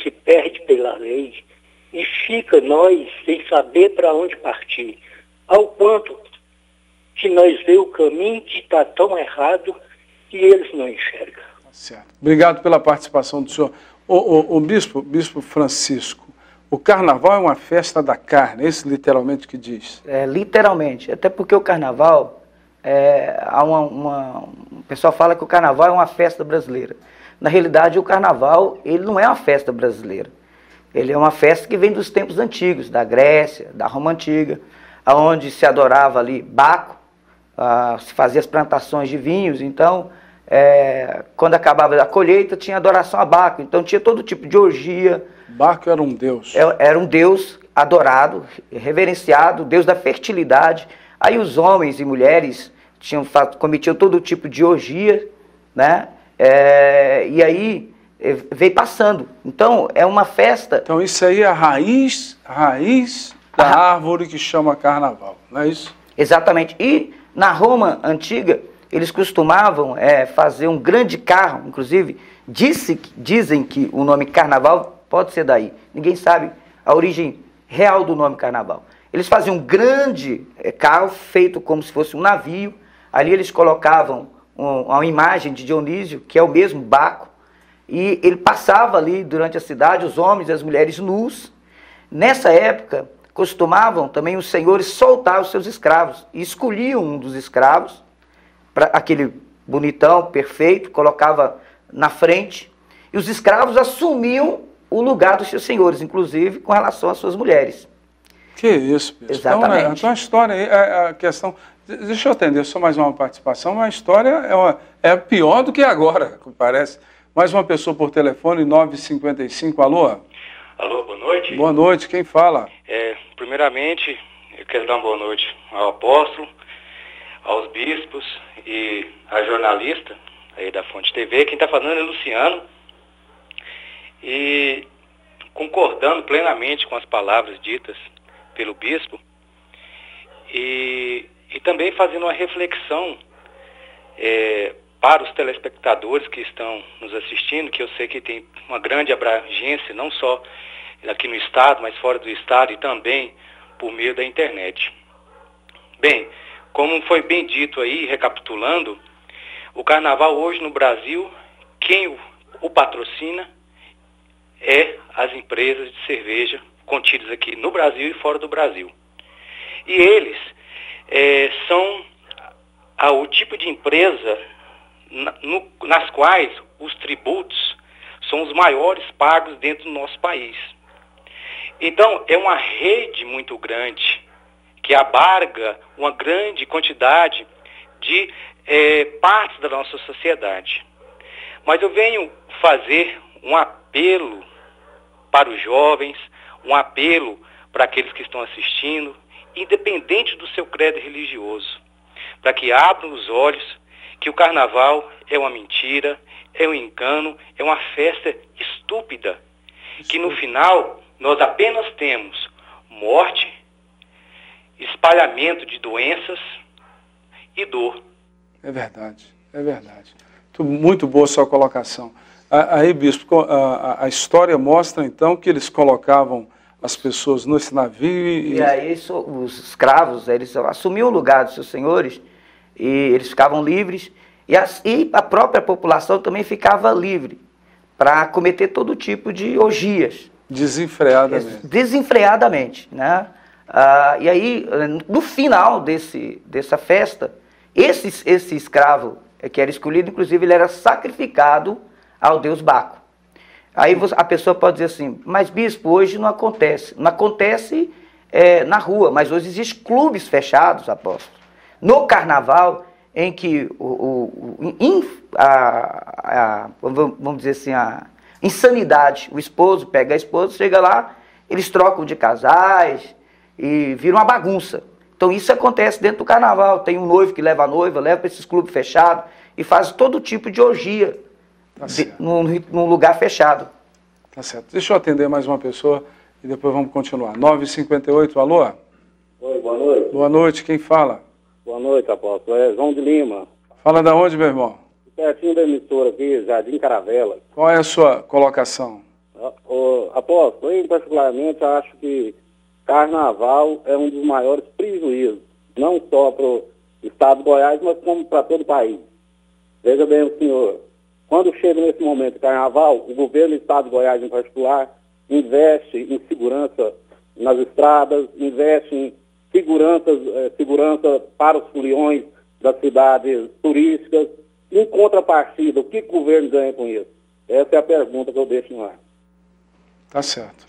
se perdem pela lei e fica nós sem saber para onde partir, ao ponto que nós vemos o caminho que está tão errado e eles não enxergam. Certo. Obrigado pela participação do senhor. O bispo Francisco, o carnaval é uma festa da carne, é isso literalmente que diz? Literalmente, até porque o carnaval, o pessoal fala que o carnaval é uma festa brasileira. Na realidade, o carnaval, ele não é uma festa brasileira. Ele é uma festa que vem dos tempos antigos, da Grécia, da Roma Antiga, onde se adorava ali Baco, se fazia as plantações de vinhos. Então, quando acabava a colheita, tinha adoração a Baco. Então, tinha todo tipo de orgia. Baco era um deus. Era um deus adorado, reverenciado, deus da fertilidade. Aí os homens e mulheres cometiam todo tipo de orgia, né? E aí veio passando. Então, é uma festa... Então, isso aí é a raiz da árvore que chama carnaval, não é isso? Exatamente. E na Roma Antiga, eles costumavam fazer um grande carro, inclusive, dizem que o nome carnaval pode ser daí. Ninguém sabe a origem real do nome carnaval. Eles faziam um grande carro feito como se fosse um navio. Ali eles colocavam uma imagem de Dionísio, que é o mesmo Baco, e ele passava ali durante a cidade, os homens e as mulheres nus. Nessa época, costumavam também os senhores soltar os seus escravos, e escolhiam um dos escravos, aquele bonitão, perfeito, colocava na frente, e os escravos assumiam o lugar dos seus senhores, inclusive com relação às suas mulheres. Que isso, Pedro. Exatamente. Então a história, a questão... Deixa eu atender só mais uma participação. A história é pior do que agora, parece. Mais uma pessoa por telefone, 9h55. Alô? Alô, boa noite. Boa noite, quem fala? Primeiramente, eu quero dar uma boa noite ao apóstolo, aos bispos e à jornalista aí da Fonte TV. Quem está falando é Luciano. E concordando plenamente com as palavras ditas pelo bispo e também fazendo uma reflexão para os telespectadores que estão nos assistindo, que eu sei que tem uma grande abrangência, não só aqui no estado, mas fora do estado e também por meio da internet. Bem, como foi bem dito aí, recapitulando, o carnaval hoje no Brasil, quem o patrocina é as empresas de cerveja contidas aqui no Brasil e fora do Brasil. E eles são o tipo de empresa nas quais os tributos são os maiores pagos dentro do nosso país. Então, é uma rede muito grande que abarca uma grande quantidade de partes da nossa sociedade. Mas eu venho fazer um apelo para os jovens, um apelo para aqueles que estão assistindo, independente do seu credo religioso, para que abram os olhos que o carnaval é uma mentira, é um engano, é uma festa estúpida, que no final nós apenas temos morte, espalhamento de doenças e dor. É verdade, é verdade. Muito boa sua colocação. Aí, bispo, a história mostra então que eles colocavam as pessoas nesse navio e aí os escravos, eles assumiam o lugar dos seus senhores e eles ficavam livres e a própria população também ficava livre para cometer todo tipo de orgias. Desenfreadamente. Desenfreadamente, né? E aí, no final dessa festa, esse escravo que era escolhido, inclusive, ele era sacrificado ao deus Baco. Aí a pessoa pode dizer assim, mas bispo, hoje não acontece. Não acontece na rua, mas hoje existem clubes fechados, apóstolo. No carnaval, em que vamos dizer assim, a insanidade, o esposo pega a esposa, chega lá, eles trocam de casais e vira uma bagunça. Então isso acontece dentro do carnaval. Tem um noivo que leva a noiva, leva para esses clubes fechados e faz todo tipo de orgia. Num lugar fechado. Tá certo. Deixa eu atender mais uma pessoa e depois vamos continuar. 9h58, alô? Oi, boa noite. Boa noite, quem fala? Boa noite, apóstolo. É João de Lima. Fala da onde, meu irmão? Pertinho da emissora aqui, Jardim Caravela. Qual é a sua colocação? Apóstolo, eu particularmente acho que carnaval é um dos maiores prejuízos, não só para o estado de Goiás, mas como para todo o país. Veja bem o senhor. Quando chega nesse momento de carnaval, o governo do estado de Goiás, em particular, investe em segurança nas estradas, investe em segurança para os foliões das cidades turísticas. Em contrapartida, o que o governo ganha com isso? Essa é a pergunta que eu deixo no ar. Tá certo.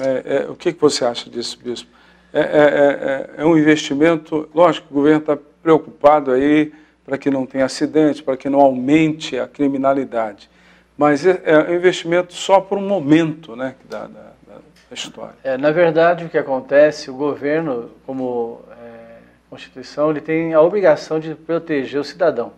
O que você acha disso, bispo? É um investimento, lógico que o governo está preocupado aí para que não tenha acidente, para que não aumente a criminalidade. Mas é um investimento só por um momento, né, da história. Na verdade, o que acontece, o governo, como Constituição, ele tem a obrigação de proteger o cidadão.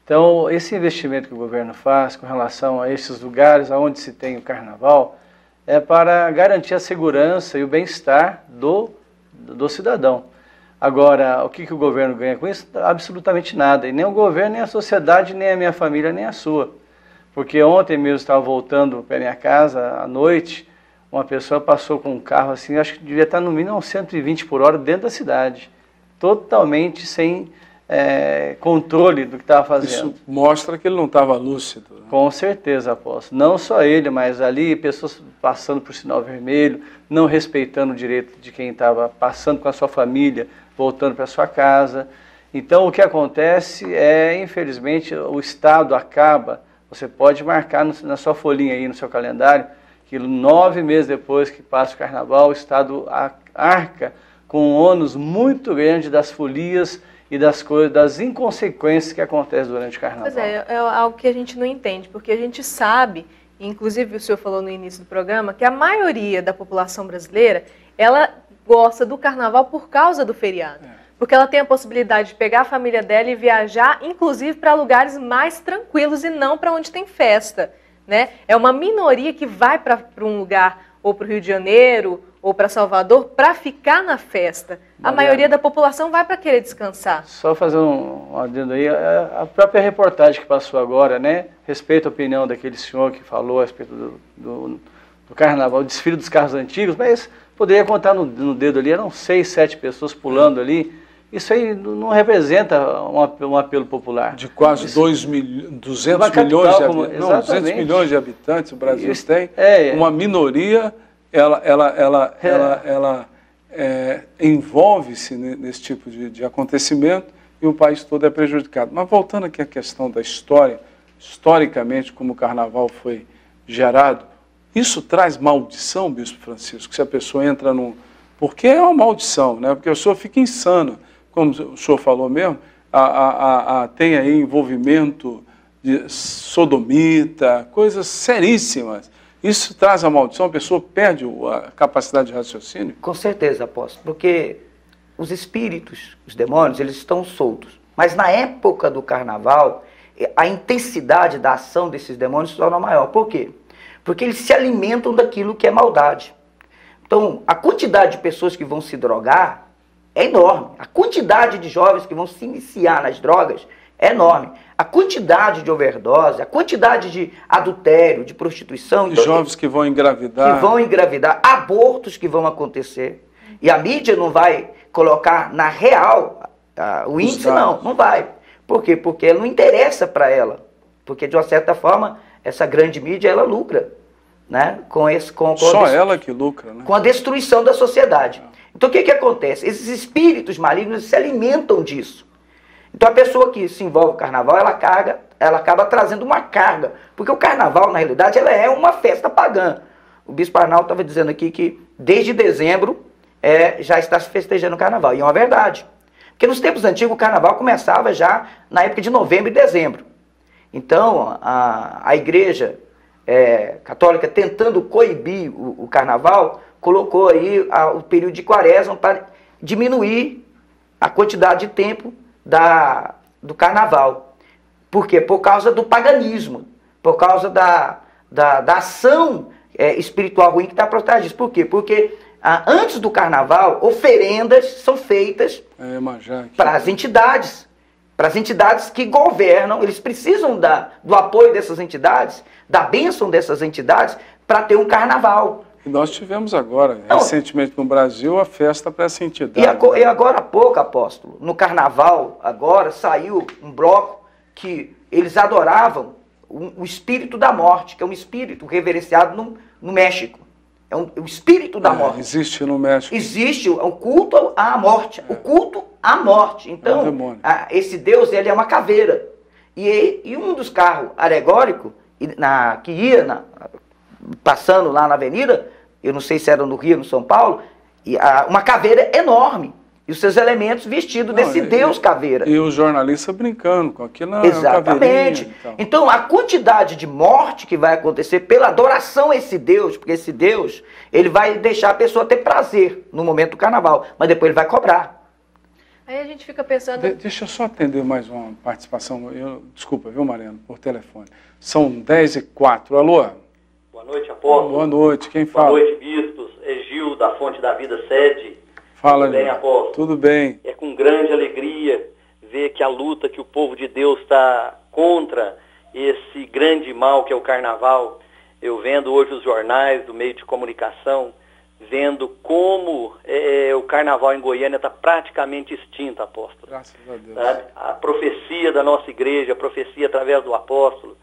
Então, esse investimento que o governo faz com relação a esses lugares onde se tem o carnaval, é para garantir a segurança e o bem-estar do cidadão. Agora, o que o governo ganha com isso? Absolutamente nada. E nem o governo, nem a sociedade, nem a minha família, nem a sua. Porque ontem mesmo estava voltando para minha casa, à noite, uma pessoa passou com um carro assim, acho que devia estar no mínimo 120 por hora dentro da cidade. Totalmente sem controle do que estava fazendo. Isso mostra que ele não estava lúcido. Né? Com certeza, apóstolo. Não só ele, mas ali pessoas passando por sinal vermelho, não respeitando o direito de quem estava passando com a sua família, voltando para sua casa. Então, o que acontece é, infelizmente, o Estado acaba, você pode marcar na sua folhinha aí, no seu calendário, que 9 meses depois que passa o carnaval, o Estado arca com um ônus muito grande das folias e das inconsequências que acontecem durante o carnaval. Pois é algo que a gente não entende, porque a gente sabe inclusive o senhor falou no início do programa, que a maioria da população brasileira, ela gosta do carnaval por causa do feriado. Porque ela tem a possibilidade de pegar a família dela e viajar, inclusive para lugares mais tranquilos e não para onde tem festa, né? É uma minoria que vai para um lugar, ou para o Rio de Janeiro, ou para Salvador, para ficar na festa. A maioria da população vai para querer descansar. Só fazer um adendo aí, a própria reportagem que passou agora, né? Respeito a opinião daquele senhor que falou a respeito do carnaval, o desfile dos carros antigos, mas poderia contar no dedo ali, eram 6, 7 pessoas pulando ali. Isso aí não representa um apelo popular. De quase 200 milhões de habitantes. Não, 200 milhões de habitantes o Brasil tem. Uma minoria, ela envolve-se nesse tipo de acontecimento e o país todo é prejudicado. Mas voltando aqui à questão da história, historicamente como o carnaval foi gerado, isso traz maldição, Bispo Francisco, se a pessoa entra num... Porque é uma maldição, né? Porque a pessoa fica insana. Como o senhor falou mesmo, tem aí envolvimento de sodomita, coisas seríssimas. Isso traz a maldição, a pessoa perde a capacidade de raciocínio? Com certeza, apóstolo, porque os espíritos, os demônios, eles estão soltos. Mas na época do carnaval, a intensidade da ação desses demônios se torna maior. Por quê? Porque eles se alimentam daquilo que é maldade. Então, a quantidade de pessoas que vão se drogar é enorme. A quantidade de jovens que vão se iniciar nas drogas é enorme. A quantidade de overdose, a quantidade de adultério, de prostituição... Então, jovens que vão engravidar. Que vão engravidar, abortos que vão acontecer. E a mídia não vai colocar na real o índice, não vai. Por quê? Porque não interessa para ela. Porque, de uma certa forma, essa grande mídia, ela lucra. Né? Só ela que lucra, né? Com a destruição da sociedade. Então o que acontece? Esses espíritos malignos se alimentam disso. Então a pessoa que se envolve com o carnaval, ela acaba trazendo uma carga. Porque o carnaval, na realidade, ela é uma festa pagã. O Bispo Arnaldo estava dizendo aqui que desde dezembro já está se festejando o carnaval. E é uma verdade. Porque nos tempos antigos o carnaval começava já na época de novembro e dezembro. Então a igreja católica, tentando coibir o carnaval, colocou aí o período de quaresma para diminuir a quantidade de tempo do carnaval. Por quê? Por causa do paganismo, por causa da ação espiritual ruim que está por trás disso. Por quê? Porque antes do carnaval, oferendas são feitas para as entidades. Para as entidades que governam, eles precisam do apoio dessas entidades, da bênção dessas entidades, para ter um carnaval. E nós tivemos agora, recentemente no Brasil, a festa para essa entidade. E agora há pouco, apóstolo, no carnaval, agora saiu um bloco que eles adoravam o espírito da morte, que é um espírito reverenciado no México. É o espírito da morte. Existe no México. Existe um culto à morte. O culto à morte. Então, esse Deus, ele é uma caveira. E um dos carros alegóricos, que ia passando lá na avenida, eu não sei se era no Rio, no São Paulo, uma caveira enorme. E os seus elementos vestidos desse Deus caveira. E os jornalistas brincando com aquilo. Exatamente. Então, a quantidade de morte que vai acontecer pela adoração a esse Deus, porque esse Deus, ele vai deixar a pessoa ter prazer no momento do carnaval, mas depois ele vai cobrar. Aí a gente fica pensando... Deixa eu só atender mais uma participação. Desculpa, viu, Mariano, por telefone. São 10h04. Alô? Boa noite, apóstolo. Boa noite, quem fala? Boa noite, bispos. É Gil, da Fonte da Vida, sede. Fala, Tudo bem, apóstolo? Tudo bem. É com grande alegria ver que a luta que o povo de Deus está contra esse grande mal que é o carnaval. Eu vendo hoje os jornais do meio de comunicação, vendo como o carnaval em Goiânia está praticamente extinto, apóstolo. Graças a Deus. Sabe? A profecia da nossa igreja, a profecia através do apóstolo,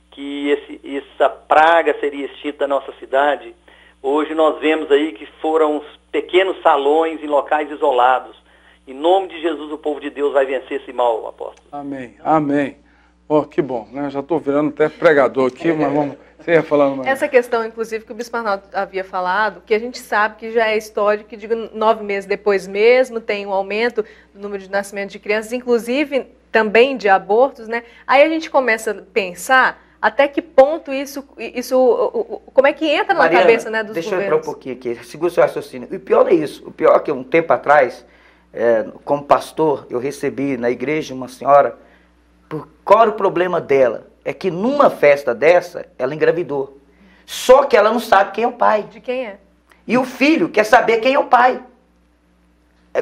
que essa praga seria extinta da nossa cidade. Hoje nós vemos aí que foram pequenos salões em locais isolados. Em nome de Jesus, o povo de Deus vai vencer esse mal, apóstolo. Amém, amém. Que bom, né? Já estou virando até pregador aqui, mas vamos... Você ia falando mais. Essa questão, inclusive, que o Bispo Arnaldo havia falado, que a gente sabe que já é histórico, que digo 9 meses depois mesmo, tem um aumento do número de nascimentos de crianças, inclusive também de abortos, né? Aí a gente começa a pensar Até que ponto como é que entra na Mariana, cabeça, né, dos deixa governos? eu entrar um pouquinho aqui, segura o seu raciocínio. E o pior é isso, o pior é que um tempo atrás, como pastor, eu recebi na igreja uma senhora, qual era o problema dela? É que numa festa dessa, ela engravidou. Só que ela não sabe quem é o pai. De quem é? E o filho quer saber quem é o pai.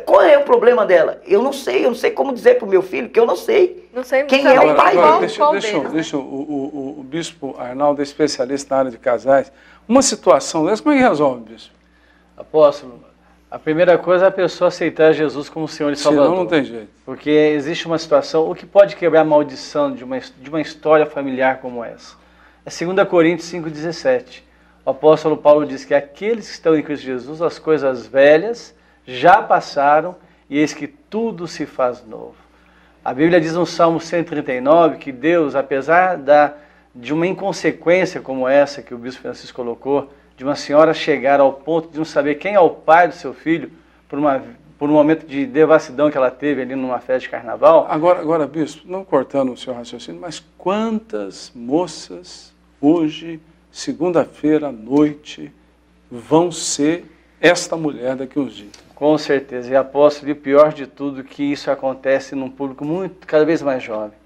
Qual é o problema dela? Eu não sei como dizer para o meu filho que eu não sei, quem é o pai. Deixa o bispo Arnaldo é especialista na área de casais. Uma situação dessa, como é que resolve, bispo? Apóstolo, a primeira coisa é a pessoa aceitar Jesus como Senhor e Salvador. Senão não tem jeito. Porque existe uma situação, o que pode quebrar a maldição de uma história familiar como essa? É 2 Coríntios 5,17. O apóstolo Paulo diz que aqueles que estão em Cristo Jesus, as coisas velhas já passaram e eis que tudo se faz novo. A Bíblia diz no Salmo 139 que Deus, apesar de uma inconsequência como essa que o bispo Francisco colocou, de uma senhora chegar ao ponto de não saber quem é o pai do seu filho, por um momento de devassidão que ela teve ali numa festa de carnaval. Agora, bispo, não cortando o seu raciocínio, mas quantas moças hoje, segunda-feira à noite, vão ser esta mulher daqui a uns dias? Com certeza, e apóstolo, e o pior de tudo, que isso acontece num público cada vez mais jovem.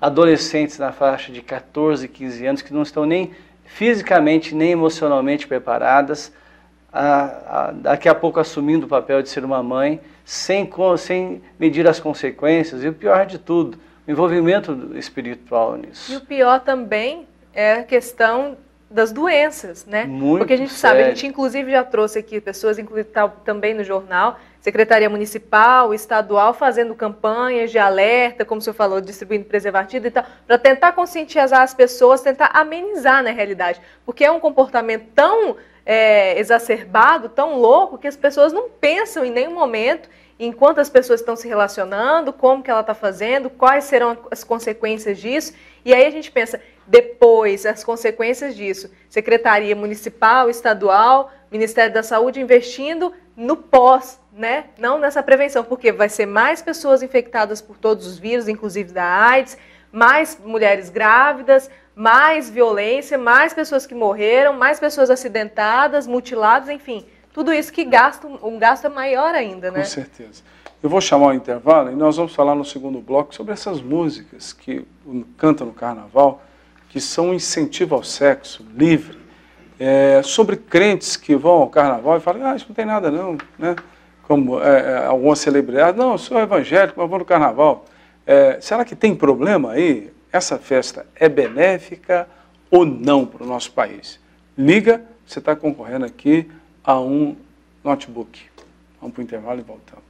Adolescentes na faixa de 14, 15 anos, que não estão nem fisicamente, nem emocionalmente preparadas, daqui a pouco assumindo o papel de ser uma mãe, sem medir as consequências, e o pior de tudo, o envolvimento espiritual nisso. E o pior também é a questão das doenças, né? Porque a gente sabe, a gente inclusive já trouxe aqui pessoas, inclusive também no jornal, Secretaria Municipal, Estadual, fazendo campanhas de alerta, como o senhor falou, distribuindo preservativo e tal, para tentar conscientizar as pessoas, tentar amenizar na realidade. Porque é um comportamento tão exacerbado, tão louco, que as pessoas não pensam em nenhum momento em quantas pessoas estão se relacionando, como que ela está fazendo, quais serão as consequências disso. E aí a gente pensa, depois, as consequências disso, Secretaria Municipal, Estadual, Ministério da Saúde investindo no pós, né? Não nessa prevenção, porque vai ser mais pessoas infectadas por todos os vírus, inclusive da AIDS, mais mulheres grávidas, mais violência, mais pessoas que morreram, mais pessoas acidentadas, mutiladas, enfim, tudo isso que um gasto maior ainda, né? Com certeza. Eu vou chamar o intervalo e nós vamos falar no segundo bloco sobre essas músicas que cantam no carnaval, que são um incentivo ao sexo livre, sobre crentes que vão ao carnaval e falam, isso não tem nada não, né? Como algumas celebridades, não, eu sou evangélico, mas vou no carnaval. Será que tem problema aí? Essa festa é benéfica ou não para o nosso país? Liga, você está concorrendo aqui a um notebook. Vamos para o intervalo e voltamos.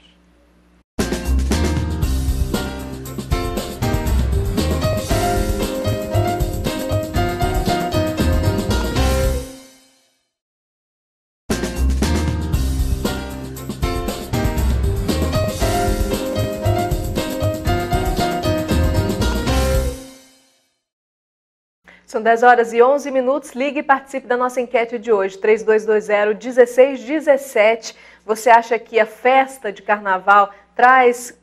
São 10 horas e 11 minutos. Ligue e participe da nossa enquete de hoje, 3220-1617. Você acha que a festa de carnaval traz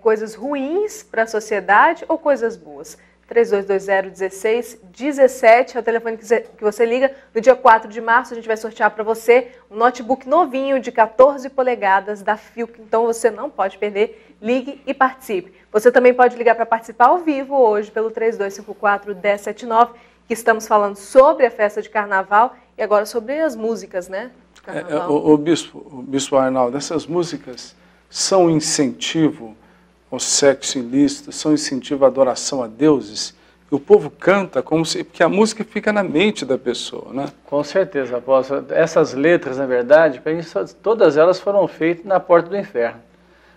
coisas ruins para a sociedade ou coisas boas? 3220-1617 é o telefone que você liga. No dia 4 de março a gente vai sortear para você um notebook novinho de 14 polegadas da Philco. Então você não pode perder. Ligue e participe. Você também pode ligar para participar ao vivo hoje pelo 3254-1079. Que estamos falando sobre a festa de carnaval e agora sobre as músicas, né? O bispo Arnaldo, essas músicas são incentivo ao sexo ilícito, são incentivo à adoração a deuses? E o povo canta como se... porque a música fica na mente da pessoa, né? Com certeza, apóstolo. Essas letras, na verdade, para mim, todas elas foram feitas na porta do inferno.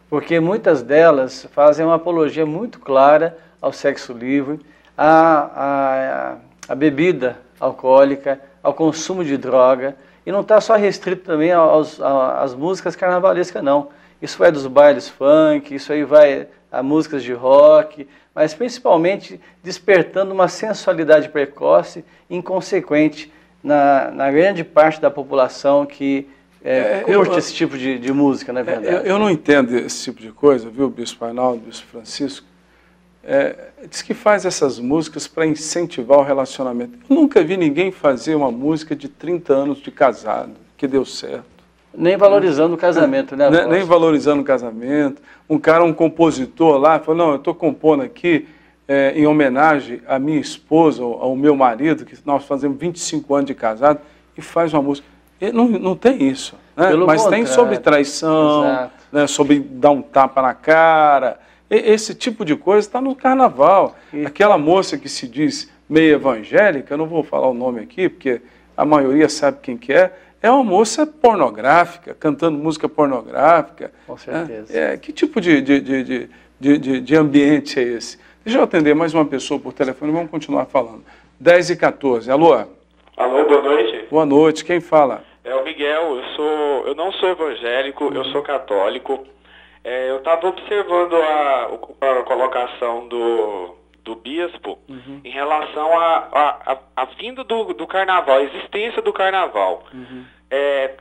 Porque muitas delas fazem uma apologia muito clara ao sexo livre, a bebida alcoólica, ao consumo de droga, e não está só restrito também às músicas carnavalescas, não. Isso vai dos bailes funk, isso aí vai a músicas de rock, mas principalmente despertando uma sensualidade precoce e inconsequente na grande parte da população que curte esse tipo de música, na verdade. Eu não entendo esse tipo de coisa, viu, bispo Arnaldo, bispo Francisco? diz que faz essas músicas para incentivar o relacionamento. Eu nunca vi ninguém fazer uma música de 30 anos de casado, que deu certo. Nem valorizando o casamento, né? Nem valorizando o casamento. Um compositor lá, falou, não, eu estou compondo aqui em homenagem à minha esposa, ao meu marido, que nós fazemos 25 anos de casado, e faz uma música. Não tem isso, né? Mas tem sobre traição, né? Sobre dar um tapa na cara. Esse tipo de coisa está no carnaval. Aquela moça que se diz meio evangélica, eu não vou falar o nome aqui, porque a maioria sabe quem que é uma moça pornográfica, cantando música pornográfica. Com certeza. Que tipo de ambiente é esse? Deixa eu atender mais uma pessoa por telefone, vamos continuar falando. 10h14, alô? Alô, boa noite. Boa noite, quem fala? É o Miguel, eu não sou evangélico, eu sou católico. Eu estava observando a colocação do bispo em relação à vinda do carnaval, a existência do carnaval.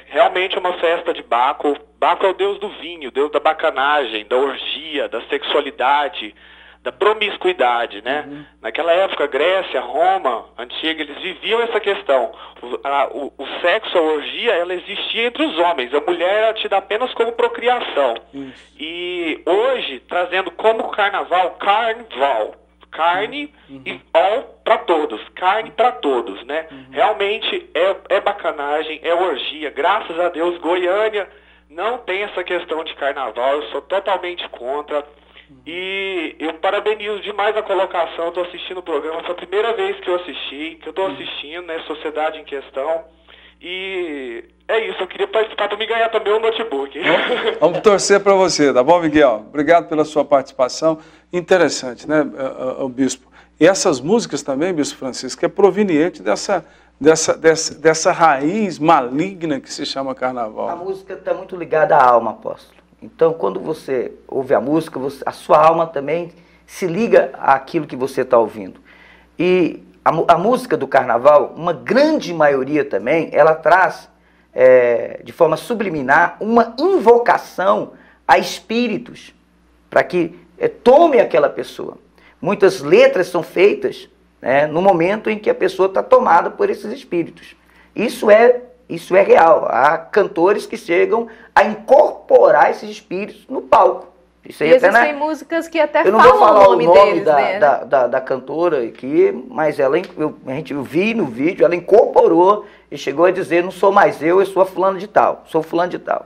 Realmente é uma festa de Baco. Baco é o deus do vinho, deus da bacanagem, da orgia, da sexualidade, da promiscuidade, né? Naquela época, Grécia, Roma, antiga, eles viviam essa questão. O sexo, a orgia, ela existia entre os homens. A mulher era tida apenas como procriação. E hoje, trazendo como carnaval, carne e all para todos, carne para todos, né? Realmente é bacanagem, é orgia. Graças a Deus, Goiânia não tem essa questão de carnaval, eu sou totalmente contra. E eu parabenizo demais a colocação, estou assistindo o programa, foi a primeira vez que eu assisti, que eu estou assistindo, né, Sociedade em Questão. E é isso, eu queria participar para me ganhar também um notebook. Vamos torcer para você, tá bom, Miguel? Obrigado pela sua participação. Interessante, né, o bispo? E essas músicas também, bispo Francisco, é proveniente dessa raiz maligna que se chama carnaval. A música está muito ligada à alma, apóstolo. Então, quando você ouve a música, a sua alma também se liga àquilo que você está ouvindo. E a música do carnaval, uma grande maioria também, ela traz, de forma subliminar, uma invocação a espíritos, para que tome aquela pessoa. Muitas letras são feitas no momento em que a pessoa está tomada por esses espíritos. Isso é real. Há cantores que chegam a incorporar esses espíritos no palco. Isso aí e existem músicas que até falam o nome deles. Eu não vou falar o nome da cantora aqui, mas a gente viu no vídeo, ela incorporou e chegou a dizer, não sou mais eu sou fulano de tal, sou fulano de tal.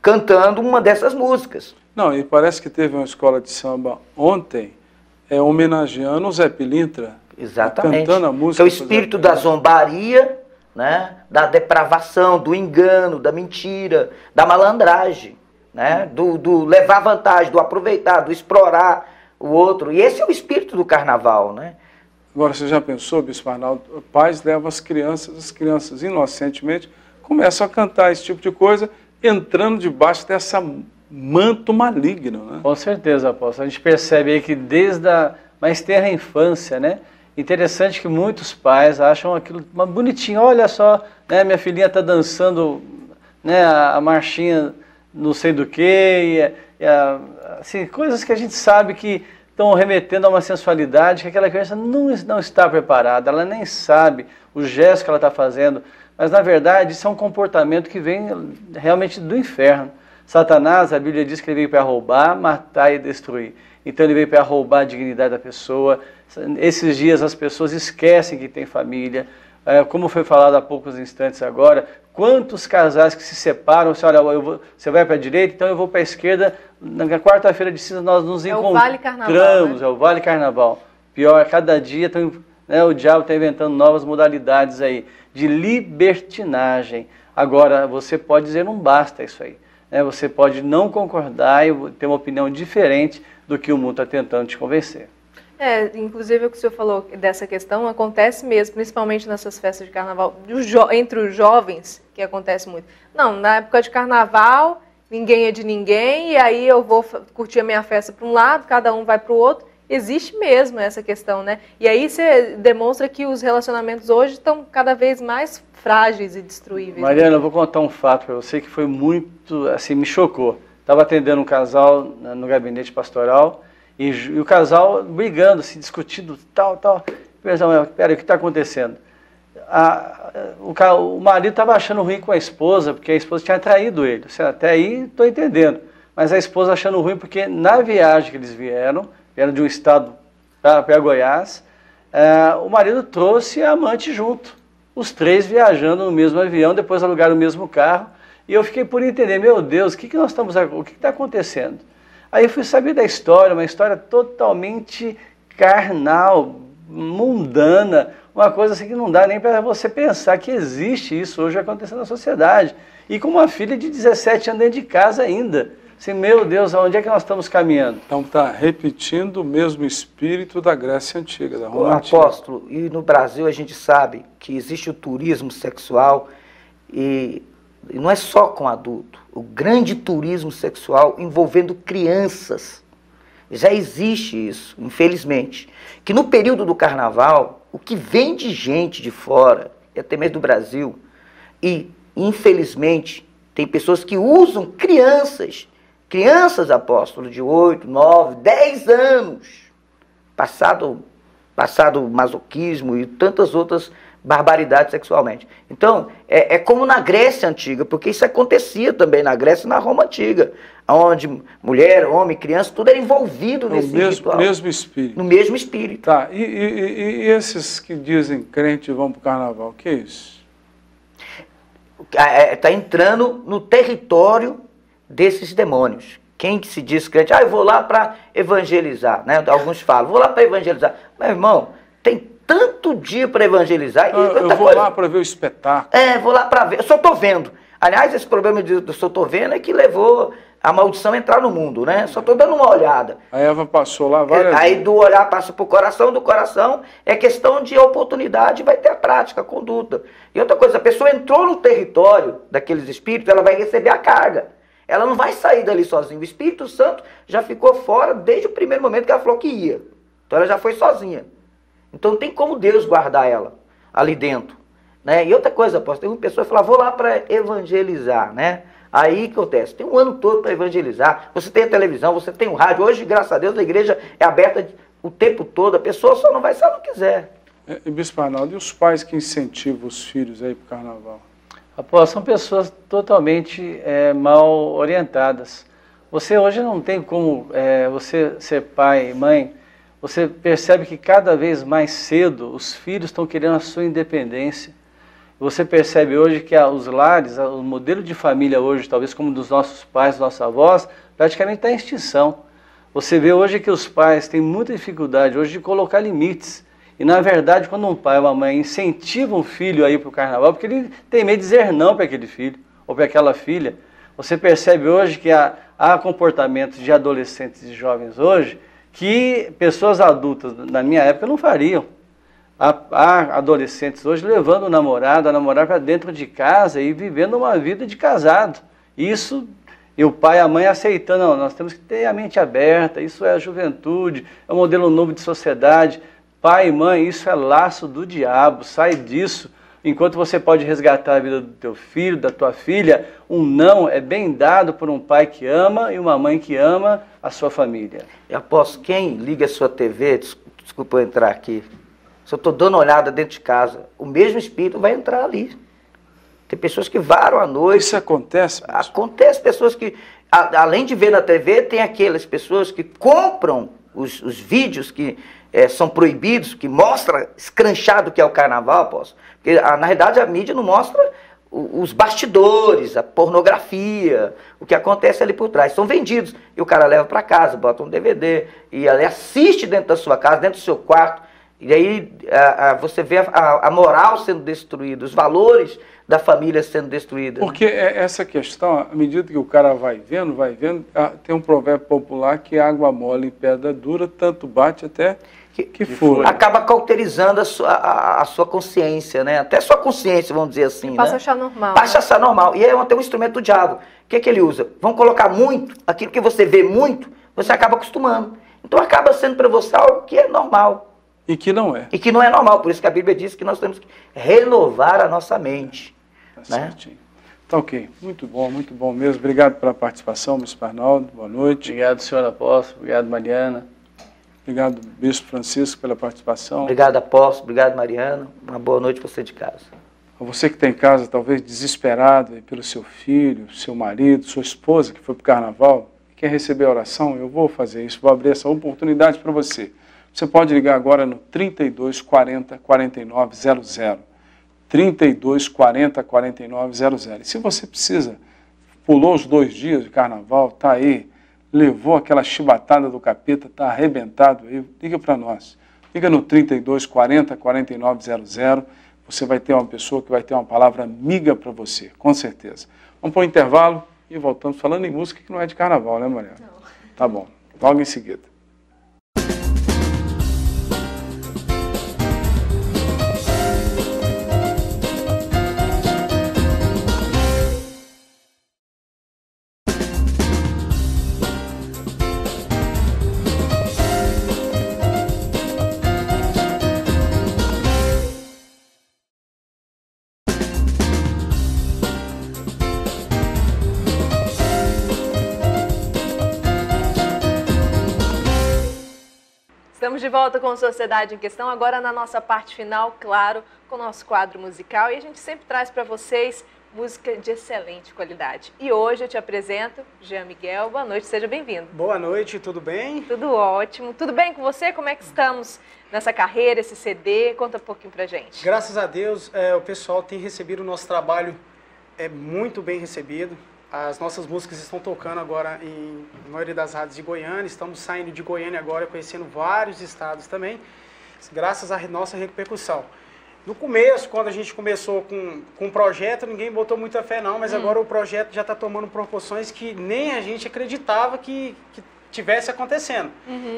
Cantando uma dessas músicas. Não, e parece que teve uma escola de samba ontem, homenageando o Zé Pilintra. Exatamente. Cantando a música. Que é o espírito da zombaria, né, da depravação, do engano, da mentira, da malandragem, né, do levar vantagem, do aproveitar, do explorar o outro. E esse é o espírito do carnaval, né? Agora, você já pensou, bispo Arnaldo, pais levam as crianças inocentemente começam a cantar esse tipo de coisa, entrando debaixo dessa manto maligno, né? Com certeza, apóstolo. A gente percebe aí que desde a mais tenra infância, né? Interessante que muitos pais acham aquilo bonitinho. Olha só, né, minha filhinha está dançando, né, a marchinha não sei do que, assim, coisas que a gente sabe que estão remetendo a uma sensualidade que aquela criança não está preparada, ela nem sabe o gesto que ela está fazendo, mas na verdade isso é um comportamento que vem realmente do inferno. Satanás, a Bíblia diz que ele veio para roubar, matar e destruir. Então ele veio para roubar a dignidade da pessoa. Esses dias as pessoas esquecem que tem família. Como foi falado há poucos instantes agora, quantos casais que se separam, você, olha, você vai para a direita, então eu vou para a esquerda, na quarta-feira de cinza nós nos encontramos. É o Vale Carnaval, né? É o Vale Carnaval. Pior, cada dia o diabo está inventando novas modalidades aí, de libertinagem. Agora, você pode dizer, não basta isso aí. Você pode não concordar e ter uma opinião diferente do que o mundo está tentando te convencer. Inclusive o que o senhor falou dessa questão acontece mesmo, principalmente nessas festas de carnaval, entre os jovens, que acontece muito. Não, na época de carnaval, ninguém é de ninguém, e aí eu vou curtir a minha festa para um lado, cada um vai para o outro. Existe mesmo essa questão, né? E aí você demonstra que os relacionamentos hoje estão cada vez mais frágeis e destruíveis. Mariana, eu vou contar um fato para você que foi muito, assim, me chocou. Estava atendendo um casal no gabinete pastoral E o casal brigando, se discutindo, tal. Peraí, o que está acontecendo? O marido estava achando ruim com a esposa, porque a esposa tinha traído ele. Até aí estou entendendo. Mas a esposa achando ruim porque na viagem que eles vieram de um estado para Goiás, o marido trouxe a amante junto. Os três viajando no mesmo avião, depois alugaram o mesmo carro. E eu fiquei por entender, meu Deus, o que está acontecendo? Aí eu fui saber da história, uma história totalmente carnal, mundana, uma coisa assim que não dá nem para você pensar que existe isso hoje acontecendo na sociedade. E com uma filha de 17 anos dentro de casa ainda. Assim, meu Deus, aonde é que nós estamos caminhando? Então está repetindo o mesmo espírito da Grécia Antiga, da Roma Antiga. Apóstolo, e no Brasil a gente sabe que existe o turismo sexual e não é só com adulto. O grande turismo sexual envolvendo crianças. Já existe isso, infelizmente. Que no período do carnaval, o que vem de gente de fora, e até mesmo do Brasil, e infelizmente tem pessoas que usam crianças, apóstolo, de 8, 9, 10 anos, passado masoquismo e tantas outras barbaridades sexualmente. Então, é como na Grécia Antiga, porque isso acontecia também na Grécia e na Roma Antiga, onde mulher, homem, criança, tudo era envolvido nesse ritual. No mesmo espírito. No mesmo espírito. Tá, e esses que dizem crente vão para o carnaval, o que é isso? Está entrando no território desses demônios. Quem que se diz crente, eu vou lá para evangelizar, né? Alguns falam, vou lá para evangelizar. Meu irmão, tem tanto dia para evangelizar. Eu vou lá para ver o espetáculo. Vou lá para ver. Eu só estou vendo. Aliás, esse problema do só estou vendo é que levou a maldição a entrar no mundo, né? Só estou dando uma olhada. A Eva passou lá várias vezes. Aí do olhar passa para o coração, do coração é questão de oportunidade, vai ter a prática, a conduta. E outra coisa, a pessoa entrou no território daqueles espíritos, ela vai receber a carga. Ela não vai sair dali sozinha. O Espírito Santo já ficou fora desde o primeiro momento que ela falou que ia. Então ela já foi sozinha. Então tem como Deus guardar ela ali dentro, né? E outra coisa, apóstolo, tem uma pessoa que fala, vou lá para evangelizar, né? Aí que acontece, tem um ano todo para evangelizar, você tem a televisão, você tem o rádio, hoje, graças a Deus, a igreja é aberta o tempo todo, a pessoa só não vai se ela não quiser. Bispo Arnaldo, e os pais que incentivam os filhos aí para o carnaval? Apóstolo, são pessoas totalmente mal orientadas. Você hoje não tem como você ser pai e mãe. Você percebe que cada vez mais cedo os filhos estão querendo a sua independência. Você percebe hoje que os lares, o modelo de família hoje, talvez como dos nossos pais, dos nossos avós, praticamente está em extinção. Você vê hoje que os pais têm muita dificuldade hoje de colocar limites. E na verdade, quando um pai ou uma mãe incentiva um filho a ir para o carnaval, porque ele tem medo de dizer não para aquele filho ou para aquela filha, você percebe hoje que há comportamentos de adolescentes e jovens hoje que pessoas adultas, na minha época, não fariam. Há adolescentes hoje levando a namorada para dentro de casa e vivendo uma vida de casado. Isso, e o pai e a mãe aceitando, não, nós temos que ter a mente aberta, isso é a juventude, é um modelo novo de sociedade. Pai e mãe, isso é laço do diabo, sai disso. Enquanto você pode resgatar a vida do teu filho, da tua filha, um não é bem dado por um pai que ama e uma mãe que ama a sua família. Eu aposto, quem liga a sua TV, desculpa eu entrar aqui, se eu estou dando uma olhada dentro de casa, o mesmo espírito vai entrar ali. Tem pessoas que varam à noite. Isso acontece? Acontece, pessoas que, além de ver na TV, tem aquelas pessoas que compram os vídeos que são proibidos, que mostra escranchado que é o carnaval, apóstolo. Porque, na realidade, a mídia não mostra os bastidores, a pornografia, o que acontece ali por trás. São vendidos. E o cara leva para casa, bota um DVD, e ele assiste dentro da sua casa, dentro do seu quarto. E aí você vê a moral sendo destruída, os valores da família sendo destruídos. Porque essa questão, à medida que o cara vai vendo, tem um provérbio popular que água mole em pedra dura, tanto bate até que fura. Acaba cauterizando a sua consciência, né? Até a sua consciência, vamos dizer assim. Passa a achar normal. Passa a achar normal. E é até um instrumento do diabo. O que ele usa? Vão colocar muito, aquilo que você vê muito, você acaba acostumando. Então acaba sendo para você algo que é normal. E que não é. E que não é normal. Por isso que a Bíblia diz que nós temos que renovar a nossa mente. Tá certinho. Tá ok. Muito bom mesmo. Obrigado pela participação, Bispo Arnaldo. Boa noite. Obrigado, senhor apóstolo. Obrigado, Mariana. Obrigado, Bispo Francisco, pela participação. Obrigado, apóstolo. Obrigado, Mariano. Uma boa noite para você de casa. A você que está em casa, talvez desesperado aí pelo seu filho, seu marido, sua esposa que foi para o carnaval, quer receber a oração, eu vou fazer isso, vou abrir essa oportunidade para você. Você pode ligar agora no 32 40 49 00. 32 40 49 00. E se você precisa, pulou os 2 dias de carnaval, está aí, levou aquela chibatada do capeta, está arrebentado aí, liga para nós. Liga no 32 40 49 00. Você vai ter uma pessoa que vai ter uma palavra amiga para você, com certeza. Vamos para o intervalo e voltamos falando em música que não é de carnaval, né, Mariana? Não. Tá bom, logo em seguida. Estamos de volta com Sociedade em Questão, agora na nossa parte final, claro, com o nosso quadro musical. E a gente sempre traz para vocês música de excelente qualidade. E hoje eu te apresento Jean Miguel. Boa noite, seja bem-vindo. Boa noite, tudo bem? Tudo ótimo. Tudo bem com você? Como é que estamos nessa carreira, esse CD? Conta um pouquinho pra gente. Graças a Deus, o pessoal tem recebido o nosso trabalho, muito bem recebido. As nossas músicas estão tocando agora em maioria das rádios de Goiânia. Estamos saindo de Goiânia agora, conhecendo vários estados também, graças à nossa repercussão. No começo, quando a gente começou com o projeto, ninguém botou muita fé não, mas agora o projeto já está tomando proporções que nem a gente acreditava que tivesse acontecendo.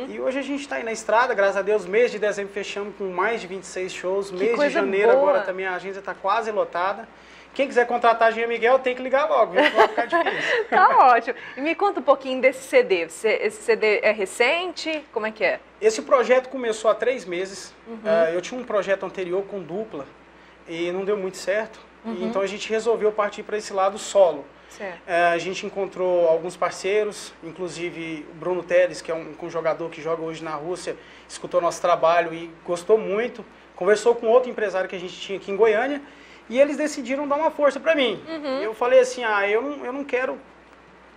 E hoje a gente está aí na estrada, graças a Deus, mês de dezembro fechamos com mais de 26 shows, mês de janeiro agora também a agenda está quase lotada. Quem quiser contratar a Jean Miguel tem que ligar logo, viu? Vai ficar difícil. Tá ótimo. E me conta um pouquinho desse CD. Esse CD é recente? Como é que é? Esse projeto começou há 3 meses. Eu tinha um projeto anterior com dupla e não deu muito certo. E então a gente resolveu partir para esse lado solo. A gente encontrou alguns parceiros, inclusive o Bruno Teles, que é um jogador que joga hoje na Rússia, escutou nosso trabalho e gostou muito. Conversou com outro empresário que a gente tinha aqui em Goiânia. E eles decidiram dar uma força para mim. Eu falei assim, eu não quero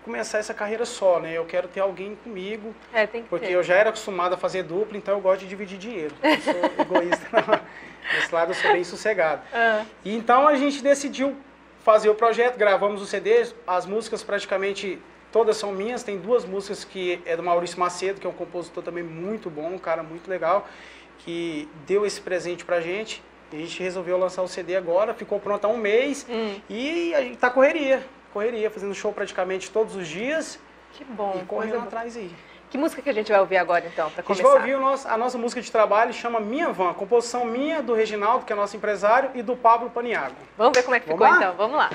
começar essa carreira só, né? Eu quero ter alguém comigo, porque eu já era acostumado a fazer dupla, então eu gosto de dividir dinheiro. Eu sou egoísta, desse lado eu sou bem sossegado. E então a gente decidiu fazer o projeto, gravamos o CD, as músicas praticamente todas são minhas, tem 2 músicas que é do Maurício Macedo, que é um compositor também muito bom, um cara muito legal, que deu esse presente pra gente. A gente resolveu lançar o CD agora, ficou pronto há 1 mês e a gente tá correria, fazendo show praticamente todos os dias. Que bom. E correndo atrás aí. Que música que a gente vai ouvir agora então, para começar? A gente vai ouvir a nossa música de trabalho, chama Minha Van, composição minha, do Reginaldo, que é nosso empresário, e do Pablo Paniago. Vamos ver como é que ficou então, vamos lá.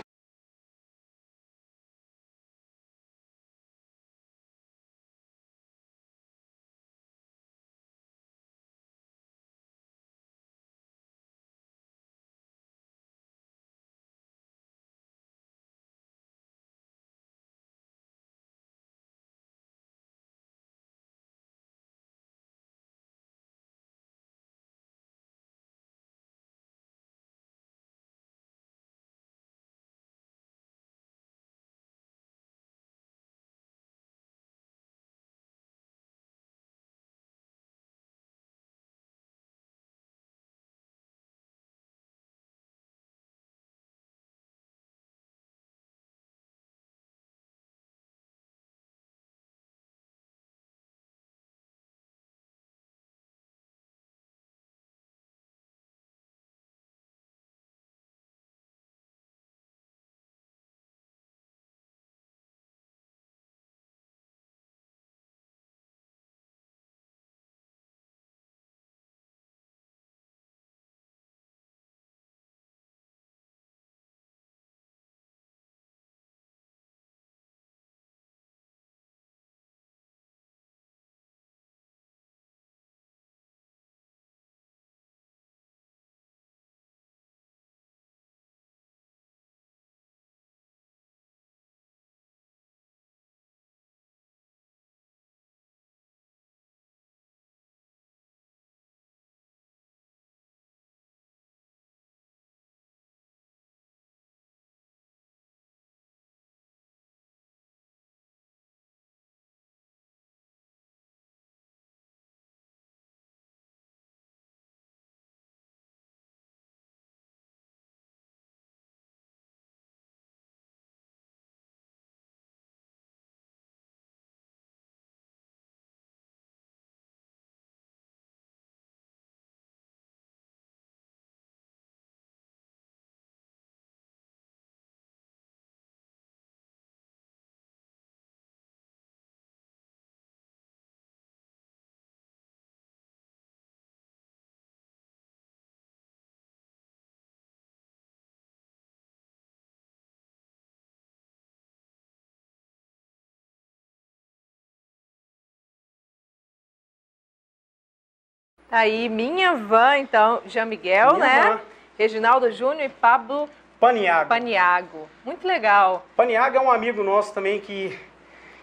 Tá aí, Minha Van, então, Jean Miguel, Minha né? Van. Reginaldo Júnior e Pablo Paniago. Muito legal. Paniago é um amigo nosso também que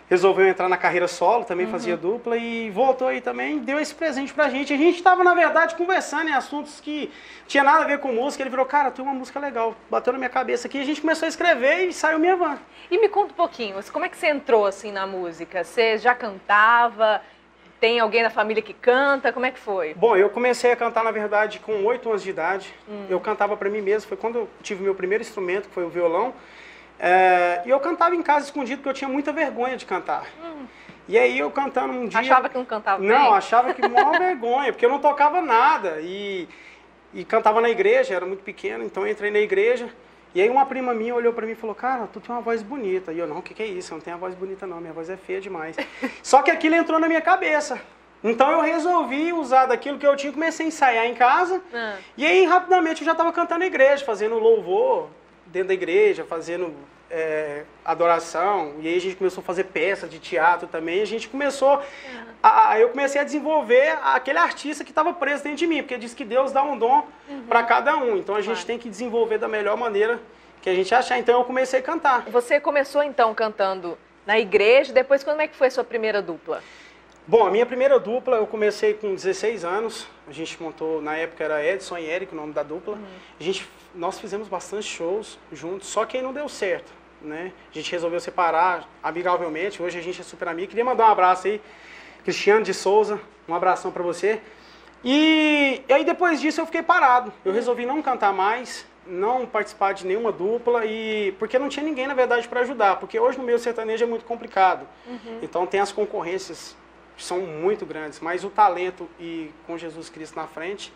resolveu entrar na carreira solo, também fazia dupla e voltou aí também, deu esse presente pra gente. A gente tava, na verdade, conversando em assuntos que tinha nada a ver com música. Ele virou, cara, tem uma música legal, bateu na minha cabeça aqui. A gente começou a escrever e saiu Minha Van. E me conta um pouquinho, como é que você entrou assim na música? Você já cantava? Tem alguém na família que canta? Como é que foi? Bom, eu comecei a cantar, na verdade, com 8 anos de idade. Eu cantava pra mim mesmo, foi quando eu tive meu primeiro instrumento, que foi o violão. E eu cantava em casa escondido, porque eu tinha muita vergonha de cantar. E aí eu cantando um dia... Achava que não cantava bem? Não, achava que maior vergonha, porque eu não tocava nada. E cantava na igreja, era muito pequeno, então eu entrei na igreja. E aí uma prima minha olhou pra mim e falou, cara, tu tem uma voz bonita. E eu, não, o que é isso? Eu não tenho uma voz bonita não, minha voz é feia demais. Só que aquilo entrou na minha cabeça. Então eu resolvi usar daquilo que eu tinha, comecei a ensaiar em casa. E aí rapidamente eu já estava cantando na igreja, fazendo louvor dentro da igreja, fazendo adoração. E aí a gente começou a fazer peça de teatro também. E a gente começou, eu comecei a desenvolver aquele artista que estava preso dentro de mim, porque diz que Deus dá um dom para cada um. Então a gente tem que desenvolver da melhor maneira que a gente achar. Então eu comecei a cantar. Você começou então cantando na igreja, depois como é que foi a sua primeira dupla? Bom, a minha primeira dupla eu comecei com 16 anos. A gente montou, na época era Edson e Eric, o nome da dupla. Nós fizemos bastante shows juntos, só que aí não deu certo, né? A gente resolveu separar amigavelmente, hoje a gente é super amigo. Queria mandar um abraço aí, Cristiano de Souza, um abração pra você. E aí depois disso eu fiquei parado. Eu resolvi não cantar mais, não participar de nenhuma dupla, porque não tinha ninguém, na verdade, para ajudar. Porque hoje no meio sertanejo é muito complicado. Então tem as concorrências que são muito grandes, mas o talento e com Jesus Cristo na frente,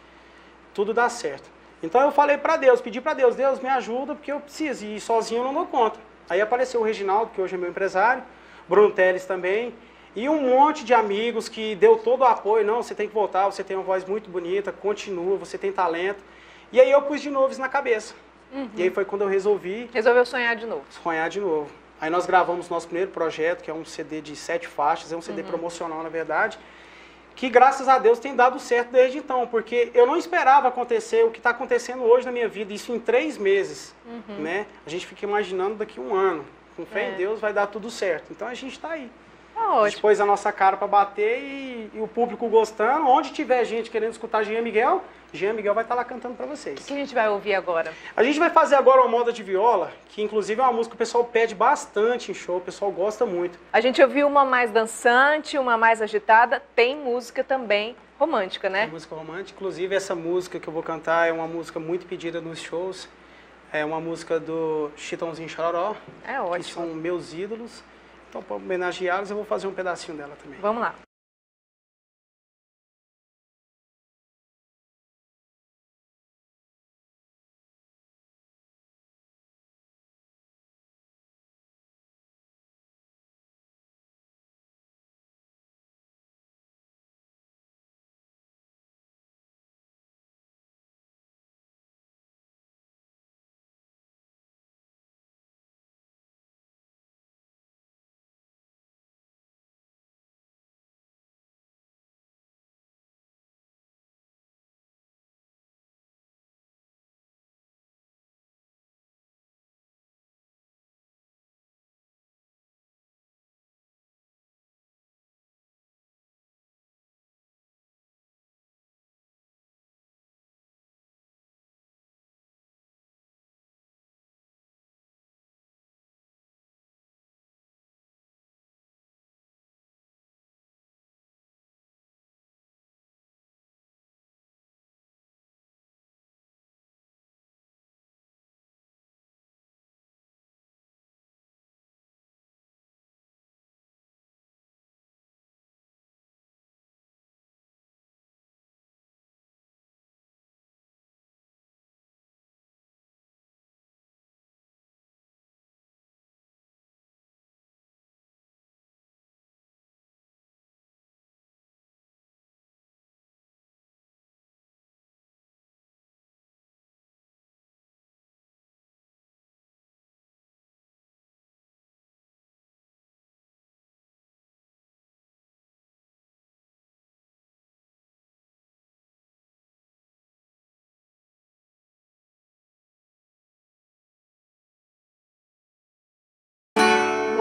tudo dá certo. Então eu falei para Deus, pedi para Deus, Deus me ajuda porque eu preciso, e sozinho eu não dou conta. Aí apareceu o Reginaldo, que hoje é meu empresário, Bruno Teles também, e um monte de amigos que deu todo o apoio, não, você tem que voltar, você tem uma voz muito bonita, continua, você tem talento. E aí eu pus de novo isso na cabeça. E aí foi quando eu resolvi... Resolveu sonhar de novo. Sonhar de novo. Aí nós gravamos nosso primeiro projeto, que é um CD de 7 faixas, é um CD promocional, na verdade, que graças a Deus tem dado certo desde então, porque eu não esperava acontecer o que está acontecendo hoje na minha vida, isso em 3 meses, né? A gente fica imaginando daqui a 1 ano, com fé em Deus vai dar tudo certo, então a gente está aí. A gente pôs a nossa cara para bater e o público gostando, onde tiver gente querendo escutar Jean Miguel vai estar lá cantando para vocês. O que a gente vai ouvir agora? A gente vai fazer agora uma moda de viola, que inclusive é uma música que o pessoal pede bastante em show, o pessoal gosta muito. A gente ouviu uma mais dançante, uma mais agitada, tem música também romântica, né? É música romântica, inclusive essa música que eu vou cantar é uma música muito pedida nos shows, é uma música do Chitãozinho Chororó, que são meus ídolos, então para homenageá-los eu vou fazer um pedacinho dela também. Vamos lá.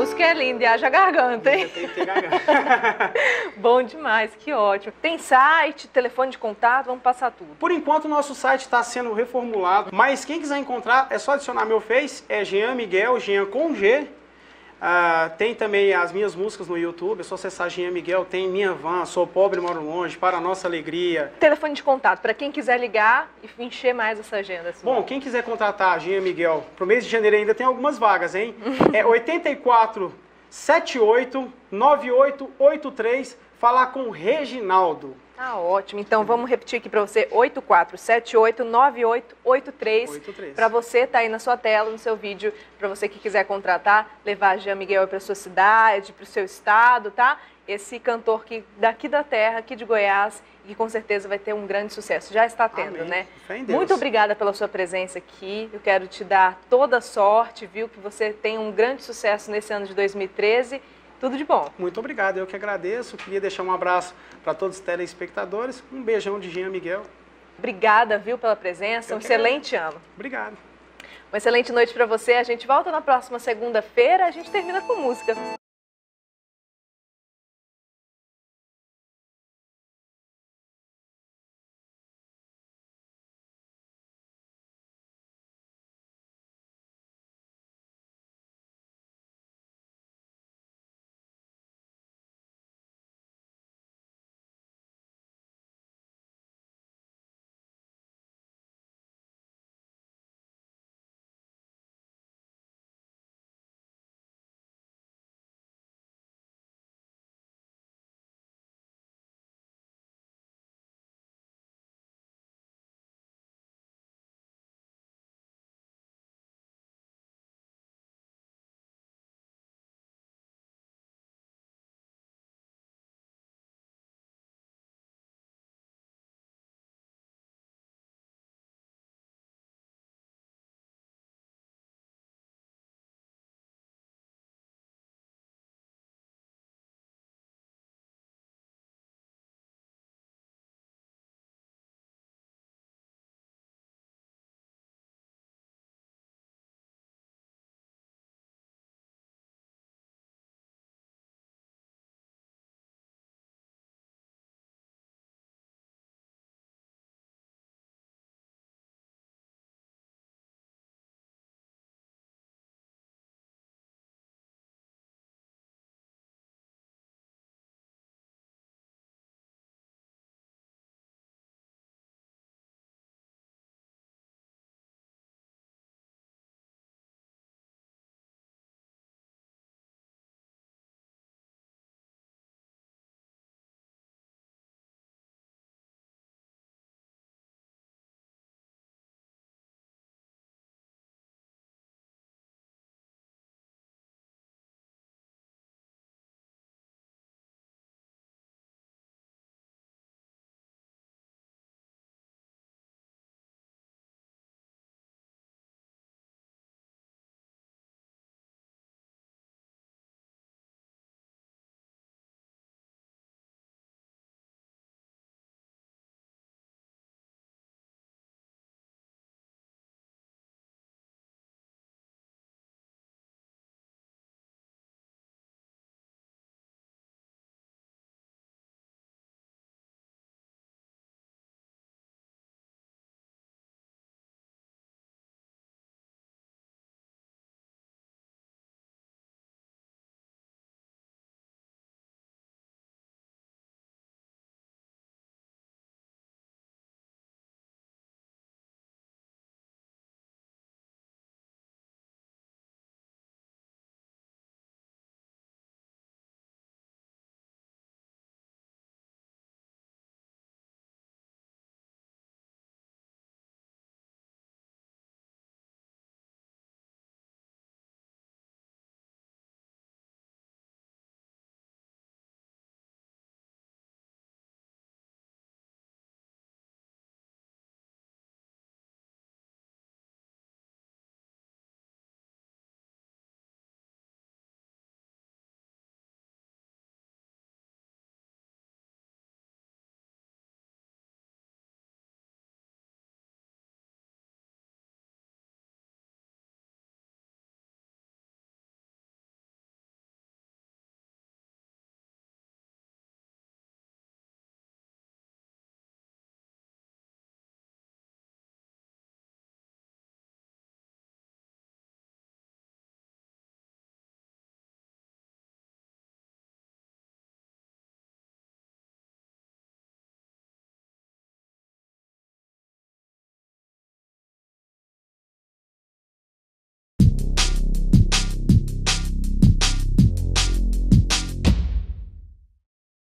música é linda e haja garganta, hein? Tem que ter garganta. Bom demais, que ótimo. Tem site, telefone de contato, vamos passar tudo. Por enquanto, o nosso site está sendo reformulado, mas quem quiser encontrar, é só adicionar meu Face, é Jean Miguel, Jean com G. Tem também as minhas músicas no YouTube, é só acessar Jean Miguel, tem Minha Van, Sou Pobre, Moro Longe, Para a Nossa Alegria. Telefone de contato, para quem quiser ligar e encher mais essa agenda. Assim. Bom, quem quiser contratar Jean Miguel, pro mês de janeiro ainda tem algumas vagas, hein? É 84 78 9883, falar com o Reginaldo. Tá ótimo. Então vamos repetir aqui para você, 84789883. Para você tá aí na sua tela, no seu vídeo, para você que quiser contratar, levar a Jean Miguel para sua cidade, para o seu estado, tá? Esse cantor que daqui da terra, aqui de Goiás, e que com certeza vai ter um grande sucesso. Já está tendo, Amém. né? Fé em Deus. Muito obrigada pela sua presença aqui. Eu quero te dar toda a sorte, viu? Que você tenha um grande sucesso nesse ano de 2013. Tudo de bom. Muito obrigado, eu que agradeço. Queria deixar um abraço para todos os telespectadores. Um beijão de Jean Miguel. Obrigada, viu, pela presença. Um excelente ano. Obrigado. Uma excelente noite para você. A gente volta na próxima segunda-feira. A gente termina com música.